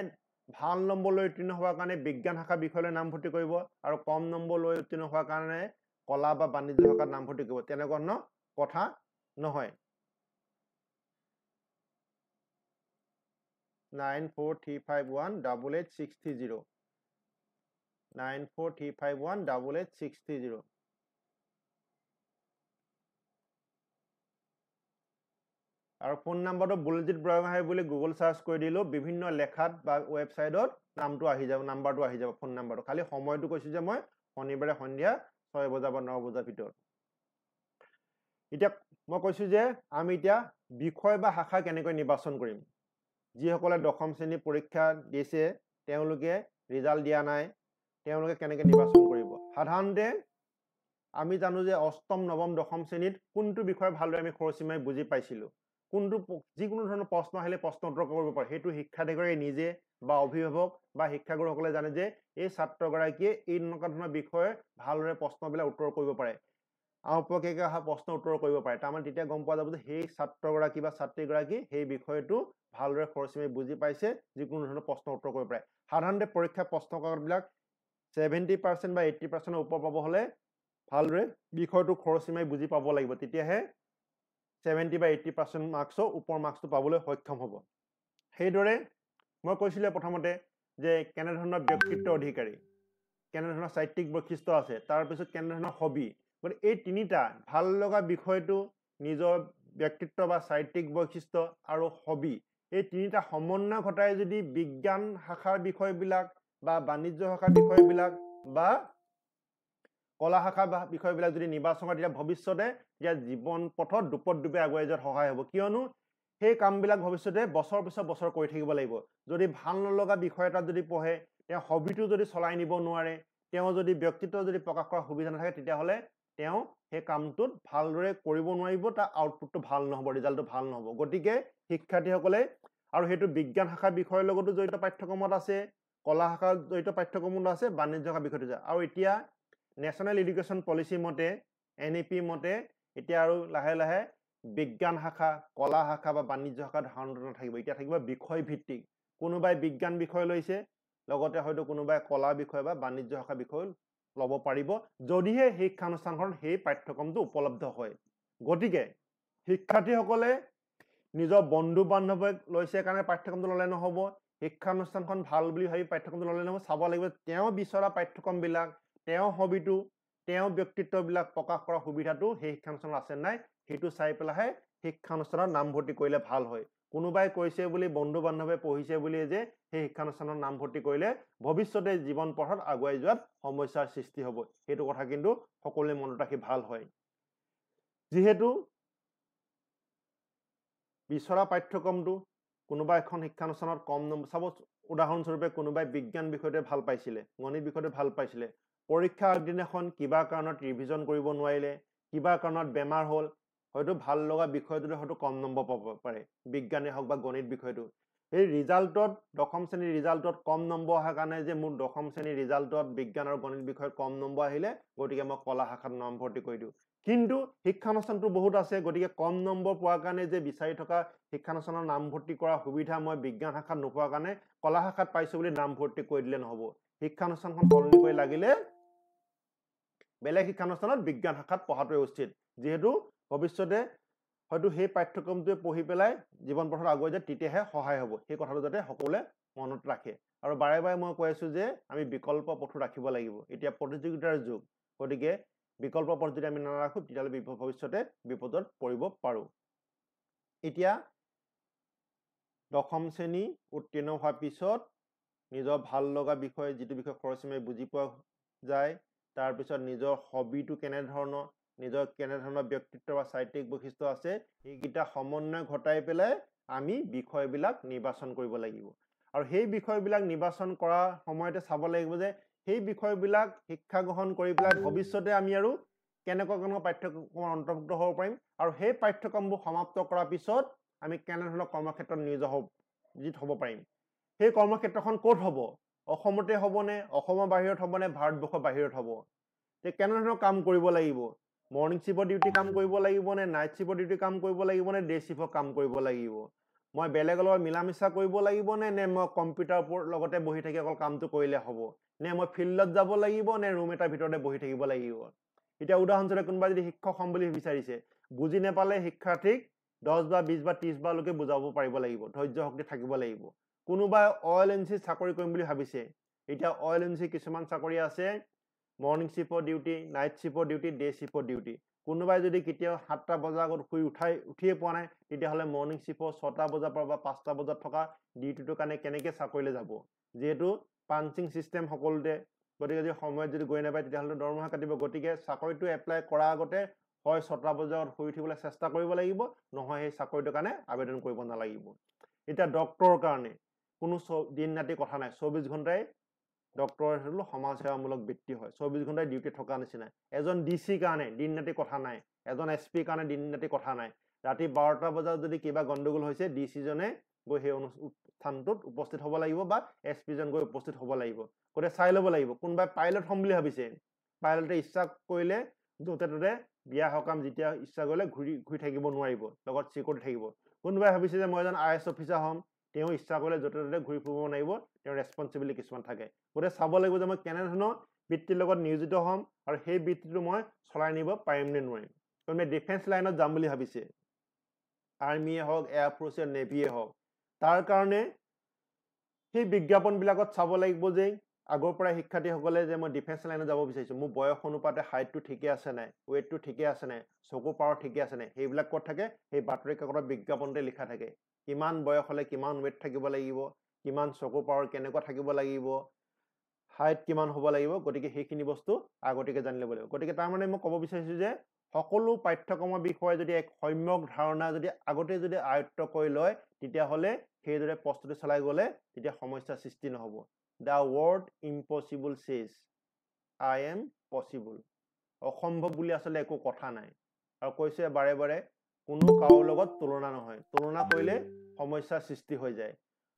ভাল নম্বৰ লৈ উত্তীৰ্ণ হোৱাৰ কাৰণে বিজ্ঞান শাখা বিষয়লৈ নামভৰ্তি কৰিব আৰু কম নম্বৰ লৈ উত্তীৰ্ণ হোৱাৰ কাৰণে কলা বা বাণিজ্য শাখাত নামভৰ্তি কৰিব, তেনেকুৱা ধৰণৰ কথা নহয়। 9435188630 9435188630 আৰু ফোন নম্বৰটো বুলজিৎ বুঢ়াগোহাঁই বুলি গুগল চাৰ্চ কৰি দিলেও বিভিন্ন লেখাত বা ৱেবছাইটত নামটো আহি যাব, নাম্বাৰটো আহি যাব, ফোন নাম্বাৰটো। খালি সময়টো কৈছোঁ যে মই শনিবাৰে সন্ধিয়া 6 বজাৰ পৰা 9 বজাৰ ভিতৰত। এতিয়া মই কৈছোঁ যে আমি এতিয়া বিষয় বা শাখা কেনেকৈ নিৰ্বাচন কৰিম। যিসকলে দশম শ্ৰেণীৰ পৰীক্ষা দিছে তেওঁলোকে ৰিজাল্ট দিয়া নাই, তেওঁলোকে কেনেকৈ নিৰ্বাচন কৰিব। সাধাৰণতে আমি জানো যে অষ্টম নৱম দশম শ্ৰেণীত কোনটো বিষয় ভালদৰে আমি খৰচীমাই বুজি পাইছিলোঁ, কোনটো যিকোনো ধৰণৰ প্ৰশ্ন আহিলে প্ৰশ্ন উত্তৰ কৰিব পাৰে, সেইটো শিক্ষাৰ্থীগৰাকীয়ে নিজে বা অভিভাৱক বা শিক্ষাগুৰুসকলে জানে যে এই ছাত্ৰগৰাকীয়ে এই এনেকুৱা ধৰণৰ বিষয়ে ভালদৰে প্ৰশ্নবিলাক উত্তৰ কৰিব পাৰে, আওপকীয়াকৈ অহা প্ৰশ্ন উত্তৰ কৰিব পাৰে। তাৰমানে তেতিয়া গম পোৱা যাব যে সেই ছাত্ৰগৰাকী বা ছাত্ৰীগৰাকী সেই বিষয়টো ভালদৰে খৰচীমাই বুজি পাইছে, যিকোনো ধৰণৰ প্ৰশ্ন উত্তৰ কৰিব পাৰে। সাধাৰণতে পৰীক্ষা প্ৰশ্ন কাকতবিলাক 70% বা 80% ওপৰ পাব হ'লে ভালদৰে বিষয়টো খৰচীমাই বুজি পাব লাগিব, তেতিয়াহে 70 বা 80% মাৰ্কছৰ ওপৰ মাৰ্কছটো পাবলৈ সক্ষম হ'ব। সেইদৰে মই কৈছিলোঁ প্ৰথমতে যে কেনেধৰণৰ ব্যক্তিত্ব অধিকাৰী, কেনেধৰণৰ চাৰিত্ৰিক বৈশিষ্ট্য আছে, তাৰপিছত কেনেধৰণৰ হবি। গতিকে এই তিনিটা ভাল লগা বিষয়টো, নিজৰ ব্যক্তিত্ব বা চাৰিত্ৰিক বৈশিষ্ট্য আৰু হবি, এই তিনিটা সমন্বয় ঘটাই যদি বিজ্ঞান শাখাৰ বিষয়বিলাক বা বাণিজ্য শাখাৰ বিষয়বিলাক বা কলা শাখাৰ বিষয়বিলাক যদি নিৰ্বাচন কৰে তেতিয়া ভৱিষ্যতে ইয়াৰ জীৱন পথত দুপত দুপে আগুৱাই যোৱাত সহায় হ'ব। কিয়নো সেই কামবিলাক ভৱিষ্যতে বছৰ পিছত বছৰ কৰি থাকিব লাগিব। যদি ভাল নলগা বিষয় এটাত যদি পঢ়ে, তেওঁ হবিটো যদি চলাই নিব নোৱাৰে, তেওঁ যদি ব্যক্তিত্ব যদি প্ৰকাশ কৰাৰ সুবিধা নাথাকে, তেতিয়াহ'লে তেওঁ সেই কামটোত ভালদৰে কৰিব নোৱাৰিব, তাৰ আউটপুটটো ভাল নহ'ব, ৰিজাল্টটো ভাল নহ'ব। গতিকে শিক্ষাৰ্থীসকলে, আৰু সেইটো বিজ্ঞান শাখাৰ বিষয়ৰ লগতো জড়িত পাঠ্যক্ৰমত আছে, কলা শাখাৰ জড়িত পাঠ্যক্ৰমত আছে, বাণিজ্য শাখাৰ বিষয়টো আছে। আৰু এতিয়া নেশ্যনেল এডুকেশ্যন পলিচি মতে, NEP মতে এতিয়া আৰু লাহে লাহে বিজ্ঞান শাখা, কলা শাখা বা বাণিজ্য শাখা ধাৰণাটো নাথাকিব, এতিয়া থাকিব বিষয় ভিত্তিক। কোনোবাই বিজ্ঞান বিষয় লৈছে, লগতে হয়তো কোনোবাই কলা বিষয় বা বাণিজ্য শাখা বিষয় ল'ব পাৰিব যদিহে শিক্ষানুষ্ঠানখনত সেই পাঠ্যক্ৰমটো উপলব্ধ হয়। গতিকে শিক্ষাৰ্থীসকলে নিজৰ বন্ধু বান্ধৱক লৈছে কাৰণে পাঠ্যক্ৰমটো ল'লে নহ'ব, শিক্ষানুষ্ঠানখন ভাল বুলি ভাবি পাঠ্যক্ৰমটো ল'লে নহ'ব, চাব লাগিব তেওঁ বিচৰা পাঠ্যক্ৰমবিলাক, তেওঁ হবিটো, তেওঁ ব্যক্তিত্ববিলাক প্ৰকাশ কৰা সুবিধাটো সেই শিক্ষানুষ্ঠানত আছে নাই সেইটো চাই পেলাইহে শিক্ষানুষ্ঠানত নামভৰ্তি কৰিলে ভাল হয়। কোনোবাই কৈছে বুলি বন্ধু বান্ধৱে পঢ়িছে বুলি যে সেই শিক্ষানুষ্ঠানত নামভৰ্তি কৰিলে ভৱিষ্যতে জীৱন পথত আগুৱাই যোৱাত সমস্যাৰ সৃষ্টি হ'ব, সেইটো কথা কিন্তু সকলোৱে মনত ৰাখি ভাল হয়। যিহেতু বিচৰা পাঠ্যক্ৰমটো কোনোবা এখন শিক্ষানুষ্ঠানত কম নম্বৰ, চাব উদাহৰণস্বৰূপে কোনোবাই বিজ্ঞান বিষয়টোৱে ভাল পাইছিলে, গণিত বিষয়টো ভাল পাইছিলে, পৰীক্ষা আগদিনাখন কিবা কাৰণত ৰিভিজন কৰিব নোৱাৰিলে, কিবা কাৰণত বেমাৰ হ'ল, হয়তো ভাল লগা বিষয়টোতে হয়তো কম নম্বৰ পাব পাৰে, বিজ্ঞানেই হওক বা গণিত বিষয়টো। এই ৰিজাল্টত দশম শ্ৰেণীৰ ৰিজাল্টত কম নম্বৰ অহাৰ কাৰণে যে মোৰ দশম শ্ৰেণীৰ ৰিজাল্টত বিজ্ঞান আৰু গণিত বিষয়ত কম নম্বৰ আহিলে, গতিকে মই কলা শাখাত নামভৰ্তি কৰি দিওঁ। কিন্তু শিক্ষানুষ্ঠানটো বহুত আছে, গতিকে কম নম্বৰ পোৱাৰ কাৰণে যে বিচাৰি থকা শিক্ষানুষ্ঠানত নামভৰ্তি কৰা সুবিধা মই বিজ্ঞান শাখাত নোপোৱাৰ কাৰণে কলা শাখাত পাইছো বুলি নামভৰ্তি কৰি দিলে নহ'ব। শিক্ষানুষ্ঠানখন সলনি কৰি লাগিলে বেলেগ শিক্ষানুষ্ঠানত বিজ্ঞান শাখাত পঢ়াটোৱে উচিত, যিহেতু ভৱিষ্যতে হয়তো সেই পাঠ্যক্ৰমটোৱে পঢ়ি পেলাই জীৱন পথত আগুৱাই যায়, তেতিয়াহে সহায় হ'ব। সেই কথাটো যাতে সকলোৱে মনত ৰাখে। আৰু বাৰে বাৰে মই কৈ আছো যে আমি বিকল্প পথো ৰাখিব লাগিব। এতিয়া প্ৰতিযোগিতাৰ যুগ, গতিকে বিকল্প পথ যদি আমি নাৰাখো তেতিয়াহ'লে ভৱিষ্যতে বিপদত পৰিব পাৰোঁ। এতিয়া দশম শ্ৰেণী উত্তীৰ্ণ হোৱাৰ পিছত নিজৰ ভাল লগা বিষয়, যিটো বিষয় খৰচীমাই বুজি পোৱা যায়, তাৰপিছত নিজৰ হবিটো কেনেধৰণৰ, নিজৰ কেনেধৰণৰ ব্যক্তিত্ব বা চাৰিত্ৰিক বৈশিষ্ট্য আছে, সেইকেইটা সমন্বয় ঘটাই পেলাই আমি বিষয়বিলাক নিৰ্বাচন কৰিব লাগিব। আৰু সেই বিষয়বিলাক নিৰ্বাচন কৰাৰ সময়তে চাব লাগিব যে সেই বিষয়বিলাক শিক্ষা গ্ৰহণ কৰি পেলাই ভৱিষ্যতে আমি আৰু কেনেকুৱা পাঠ্যক্ৰমৰ অন্তৰ্ভুক্ত হ'ব পাৰিম, আৰু সেই পাঠ্যক্ৰমবোৰ সমাপ্ত কৰাৰ পিছত আমি কেনেধৰণৰ কৰ্মক্ষেত্ৰত নিয়োজিত হ'ব পাৰিম। সেই কৰ্মক্ষেত্ৰখন ক'ত হ'ব, অসমতে হ'বনে, অসমৰ বাহিৰত হ'বনে, ভাৰতবৰ্ষৰ বাহিৰত হ'ব, কেনেধৰণৰ কাম কৰিব লাগিব, মৰ্ণিং শ্বিফ্টৰ ডিউটি কাম কৰিব লাগিব নে, নাইট শ্বিফ্টৰ ডিউটি কাম কৰিব লাগিব নে, ডে শ্বিফ্টৰ কাম কৰিব লাগিব, মই বেলেগৰ লগত মিলা মিছা কৰিব লাগিব নে, মই কম্পিউটাৰৰ লগতে বহি থাকি অকল কামটো কৰিলে হ'ব, নে মই ফিল্ডত যাব লাগিব নে ৰুম এটাৰ ভিতৰতে বহি থাকিব লাগিব। এতিয়া উদাহৰণস্বৰূপে কোনোবাই যদি শিক্ষক হ'ম বুলি বিচাৰিছে, বুজি নাপালে শিক্ষাৰ্থীক 10 বা 20 বা 30 বাৰলৈকে বুজাব পাৰিব লাগিব, ধৈৰ্য শক্তি থাকিব লাগিব। কোনোবাই অইল এজেঞ্চিত চাকৰি কৰিম বুলি ভাবিছে, এতিয়া অইল এজেঞ্চি কিছুমান চাকৰি আছে মৰ্ণিং শ্বিফ্টৰ ডিউটি, নাইট শ্বিফ্টৰ ডিউটি, ডে শ্বিফ্টৰ ডিউটি। কোনোবাই যদি কেতিয়াও 7টা বজাৰ আগত উঠিয়ে পোৱা নাই, তেতিয়াহ'লে মৰ্ণিং শ্বিফ্টৰ 6টা বজাৰ পৰা বা 5টা বজাত থকা ডিউটিটোৰ কাৰণে কেনেকৈ চাকৰিলৈ যাব, যিহেতু পাঞ্চিং ছিষ্টেম সকলোতে, গতিকে যদি সময়ত যদি গৈ নাপায় তেতিয়াহ'লে দৰমহা কাটিব। গতিকে চাকৰিটো এপ্লাই কৰাৰ আগতে হয় 6টা বজাত শুই উঠিবলৈ চেষ্টা কৰিব লাগিব, নহয় সেই চাকৰিটোৰ কাৰণে আবেদন কৰিব নালাগিব। এতিয়া ডক্টৰৰ কাৰণে কোনো দিন ৰাতি কথা নাই, 24 ঘণ্টাই ডক্টৰ সমাজসেৱামূলক বৃত্তি হয়, 24 ঘণ্টাই ডিউটি থকা নিচিনা। এজন ডিচিৰ কাৰণে দিন ৰাতি কথা নাই, এজন এছপিৰ কাৰণে দিন ৰাতি কথা নাই। ৰাতি 12টা বজাত যদি কিবা গণ্ডগোল হৈছে, ডিচিজনে গৈ সেই অনুষ্ঠানটোত উপস্থিত হ'ব লাগিব বা এছপিজন গৈ উপস্থিত হ'ব লাগিব। গতিকে চাই ল'ব লাগিব। কোনোবাই পাইলট হ'ম বুলি ভাবিছে, পাইলটে ইচ্ছা কৰিলে য'তে ত'তে বিয়া সকাম যেতিয়া ইচ্ছা কৰিলে ঘূৰি থাকিব নোৱাৰিব, লগত চিকিউৰিটি থাকিব। কোনোবাই ভাবিছে যে মই এজন IAS অফিচাৰ হ'ম, তেওঁ ইচ্ছা কৰিলে য'তে ত'তে ঘূৰি ফুৰিব নোৱাৰিব, তেওঁৰ ৰেছপনচিবিলিটি কিছুমান থাকে। গতিকে চাব লাগিব যে মই কেনেধৰণৰ বৃত্তিৰ লগত নিয়োজিত হ'ম আৰু সেই বৃত্তিটো মই চলাই নিব পাৰিম নে নোৱাৰিম। কোনোবাই ডিফেন্স লাইনত যাম বুলি ভাবিছে, আৰ্মিয়ে হওক, এয়াৰফ'ৰ্চে, নেভিয়ে হওক, তাৰ কাৰণে সেই বিজ্ঞাপনবিলাকত চাব লাগিব যে আগৰ পৰাই শিক্ষাৰ্থীসকলে যে মই ডিফেন্স লাইনত যাব বিচাৰিছোঁ, মোৰ বয়স অনুপাতে হাইটটো ঠিকে আছে নাই, ৱেইটটো ঠিকে আছে নাই, চকু পাৱাৰ ঠিকে আছে নাই, সেইবিলাক ক'ত থাকে, সেই বাতৰি কাকতৰ বিজ্ঞাপনতে লিখা থাকে। কিমান বয়স হ'লে কিমান ৱেইট থাকিব লাগিব, কিমান চকু পাৱাৰ কেনেকুৱা থাকিব লাগিব, হাইট কিমান হ'ব লাগিব, গতিকে সেইখিনি বস্তু আগতীয়াকৈ জানি ল'ব লাগিব। গতিকে তাৰমানে মই ক'ব বিচাৰিছোঁ যে সকলো পাঠ্যক্ৰমৰ বিষয়ে যদি এক সম্যক ধাৰণা যদি আগতে যদি আয়ত্ত কৰি লয়, তেতিয়াহ'লে সেইদৰে প্ৰস্তুতি চলাই গ'লে তেতিয়া সমস্যাৰ সৃষ্টি নহ'ব। দ্য ৱৰ্ড ইম্পচিবল চেজ আই এম পচিবল। অসম্ভৱ বুলি আচলতে একো কথা নাই। আৰু কৈছে বাৰে বাৰে কোনো কাৰো লগত তুলনা নহয়, তুলনা কৰিলে সমস্যাৰ সৃষ্টি হৈ যায়।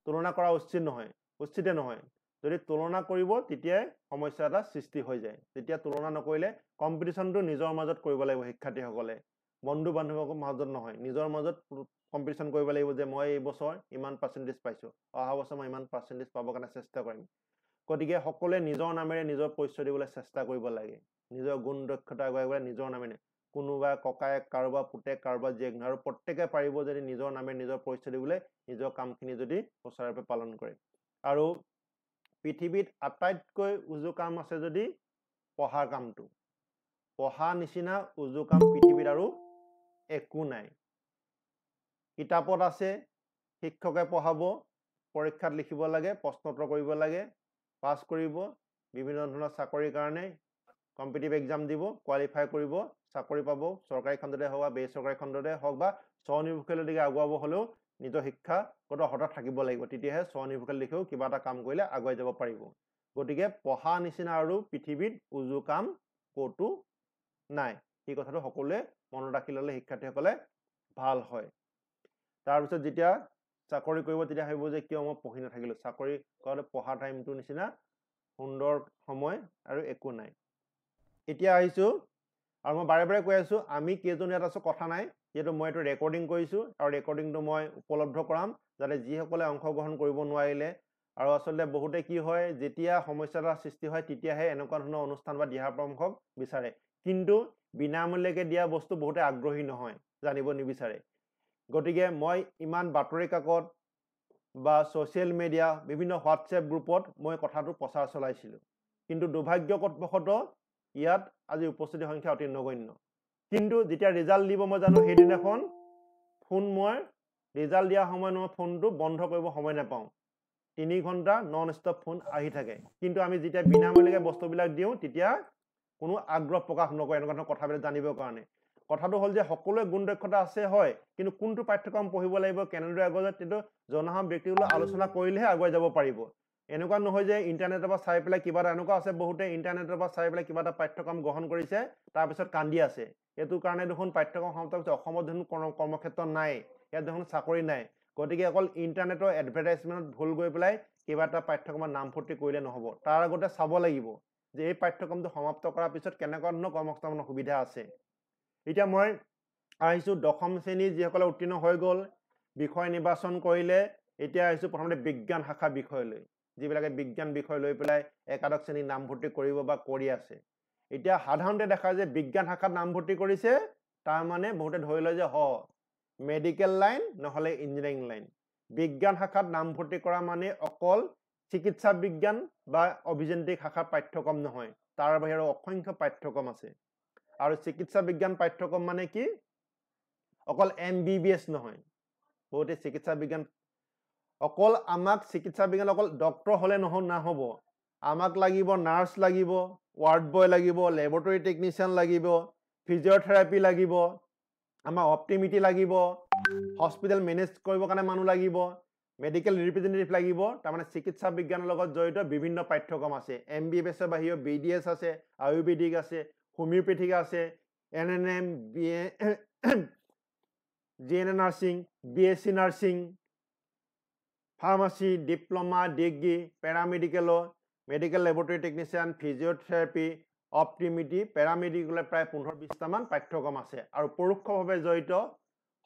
তুলনা কৰা উচিতে নহয়। যদি তুলনা কৰিব তেতিয়াই সমস্যা এটা সৃষ্টি হৈ যায়। তেতিয়া তুলনা নকৰিলে কম্পিটিশ্যনটো নিজৰ মাজত কৰিব লাগিব শিক্ষাৰ্থীসকলে, বন্ধু বান্ধৱৰ মাজত নহয়, নিজৰ মাজত কম্পিটিশ্যন কৰিব লাগিব যে মই এই বছৰ ইমান পাৰ্চেণ্টেজ পাইছোঁ, অহা বছৰ মই ইমান পাৰ্চেণ্টেজ পাবৰ কাৰণে চেষ্টা কৰিম। গতিকে সকলোৱে নিজৰ নামেৰে নিজৰ পৰিচয় দিবলৈ চেষ্টা কৰিব লাগে নিজৰ গুণ দক্ষতা আগুৱাই নিজৰ নামেৰে কোনোবা ককায়েক কাৰোবাৰ পুতেক কাৰোবাৰ জীয়েক আৰু প্ৰত্যেকে পাৰিব যদি নিজৰ নামেৰে নিজৰ পৰিচয় দিবলৈ নিজৰ কামখিনি যদি সুচাৰুৰূপে পালন কৰে আৰু পৃথিৱীত আটাইতকৈ উজু কাম আছে যদি পঢ়াৰ কামটো পঢ়া নিচিনা উজু কাম পৃথিৱীত আৰু একো নাই কিতাপত আছে শিক্ষকে পঢ়াব পৰীক্ষাত লিখিব লাগে প্ৰশ্নোত্তৰ কৰিব লাগে পাছ কৰিব বিভিন্ন ধৰণৰ চাকৰিৰ কাৰণে কম্পিটিটিভ এক্সাম দিব কোৱালিফাই কৰিব চাকৰি পাব চৰকাৰী খণ্ডতে হওক বা বেচৰকাৰী খণ্ডতে হওক বা স্বনিৰ্ভৰশীলৰ দিশে আগুৱাব হ'লেও নিজৰ শিক্ষাগত অৰ্হতা থাকিব লাগিব তেতিয়াহে স্বনিৰ্ভৰশীল দিশেও কিবা এটা কাম কৰিলে আগুৱাই যাব পাৰিব গতিকে পঢ়া নিচিনা আৰু পৃথিৱীত উজু কাম ক'তো নাই এই কথাটো সকলোৱে মনত ৰাখি ল'লে শিক্ষাৰ্থীসকলে ভাল হয় তাৰপিছত যেতিয়া চাকৰি কৰিব তেতিয়া ভাবিব যে কিয় মই পঢ়ি নাথাকিলো চাকৰি কৰাতে পঢ়া টাইমটোৰ নিচিনা সুন্দৰ সময় আৰু একো নাই এতিয়া আহিছো আৰু মই বাৰে বাৰে কৈ আছো আমি কেইজন ইয়াত আছো কথা নাই যেহেতু মই এইটো ৰেকৰ্ডিং কৰিছো আৰু ৰেকৰ্ডিংটো মই উপলব্ধ কৰাম যাতে যিসকলে অংশগ্ৰহণ কৰিব নোৱাৰিলে আৰু আচলতে বহুতে কি হয় যেতিয়া সমস্যা এটা সৃষ্টি হয় তেতিয়াহে এনেকুৱা ধৰণৰ অনুষ্ঠান বা দিহা পৰামৰ্শ বিচাৰে কিন্তু বিনামূলীয়াকৈ দিয়া বস্তু বহুতে আগ্ৰহী নহয় জানিব নিবিচাৰে গতিকে মই ইমান বাতৰি কাকত বা ছ'চিয়েল মিডিয়া বিভিন্ন হোৱাটছএপ গ্ৰুপত মই কথাটো প্ৰচাৰ চলাইছিলোঁ কিন্তু দুৰ্ভাগ্যবশতঃ ইয়াত আজি উপস্থিতিৰ সংখ্যা অতি নগণ্য কিন্তু যেতিয়া ৰিজাল্ট দিব মই জানো সেইদিনাখন ফোন মই ৰিজাল্ট দিয়া সময়ত মই ফোনটো বন্ধ কৰিব সময় নাপাওঁ 3 ঘণ্টা নন ষ্টপ ফোন আহি থাকে কিন্তু আমি যেতিয়া বিনামূলীয়াকৈ বস্তুবিলাক দিওঁ তেতিয়া কোনো আগ্ৰহ প্ৰকাশ নকৰে এনেকুৱা ধৰণৰ কথাবিলাক জানিবৰ কাৰণে কথাটো হ'ল যে সকলোৱে গুণ দক্ষতা আছে হয় কিন্তু কোনটো পাঠ্যক্ৰম পঢ়িব লাগিব কেনেদৰে আগুৱাই যাব সেইটো জনা ব্যক্তিসকলে আলোচনা কৰিলেহে আগুৱাই যাব পাৰিব এনেকুৱা নহয় যে ইণ্টাৰনেটৰ পৰা চাই পেলাই কিবা এটা এনেকুৱা আছে বহুতে ইণ্টাৰনেটৰ পৰা চাই পেলাই কিবা এটা পাঠ্যক্ৰম গ্ৰহণ কৰিছে তাৰপিছত কান্দি আছে এইটো কাৰণে দেখোন পাঠ্যক্ৰম সমাপ্ত হৈছে অসমত দেখোন কৰ্মক্ষেত্ৰ নাই ইয়াত দেখোন চাকৰি নাই গতিকে অকল ইণ্টাৰনেটৰ এডভাৰটাইজমেণ্টত ভুল গৈ পেলাই কিবা এটা পাঠ্যক্ৰমত নামভৰ্তি কৰিলে নহ'ব তাৰ আগতে চাব লাগিব যে এই পাঠ্যক্ৰমটো সমাপ্ত কৰাৰ পিছত কেনেকুৱা ধৰণৰ কৰ্মসংস্থাপনৰ সুবিধা আছে এতিয়া মই আহিছোঁ 10ম শ্ৰেণী যিসকলে উত্তীৰ্ণ হৈ গ'ল বিষয় নিৰ্বাচন কৰিলে এতিয়া আহিছোঁ প্ৰথমতে বিজ্ঞান শাখা বিষয়লৈ যিবিলাকে বিজ্ঞান বিষয় লৈ পেলাই একাদশ শ্ৰেণীত নামভৰ্তি কৰিব বা কৰি আছে এতিয়া সাধাৰণতে দেখা যায় বিজ্ঞান শাখাত নামভৰ্তি কৰিছে তাৰ মানে বহুতে ধৰি লয় যে মেডিকেল লাইন নহ'লে ইঞ্জিনিয়াৰিং লাইন বিজ্ঞান শাখাত নামভৰ্তি কৰা মানে অকল চিকিৎসা বিজ্ঞান বা অভিযান্ত্ৰিক শাখাৰ পাঠ্যক্ৰম নহয় তাৰ বাহিৰে অসংখ্য পাঠ্যক্ৰম আছে আৰু চিকিৎসা বিজ্ঞান পাঠ্যক্ৰম মানে কি অকল MBBS নহয় বহুতে চিকিৎসা বিজ্ঞান অকল আমাক চিকিৎসা বিজ্ঞান অকল ডক্টৰ হ'লে নহ'ব আমাক লাগিব নাৰ্ছ লাগিব ৱাৰ্ড বয় লাগিব লেবৰেটৰী টেকনিচিয়ান লাগিব ফিজিঅ'থেৰাপি লাগিব আমাৰ অপটিমিটি লাগিব হস্পিটেল মেনেজ কৰিবৰ কাৰণে মানুহ লাগিব মেডিকেল ৰিপ্ৰেজেণ্টেটিভ লাগিব তাৰমানে চিকিৎসা বিজ্ঞানৰ লগত জড়িত বিভিন্ন পাঠ্যক্ৰম আছে MBBSৰ বাহিৰেও BDS আছে আয়ুৰ্বেদিক আছে হোমিওপেথিক আছে NNM GNM nursing BSc nursing pharmacy diploma degree পেৰামেডিকেলৰ medical laboratory technician physiotherapy optometry পেৰামেডিকেলৰ প্ৰায় 15-20টামান পাঠ্যক্ৰম আছে আৰু পৰোক্ষভাৱে জড়িত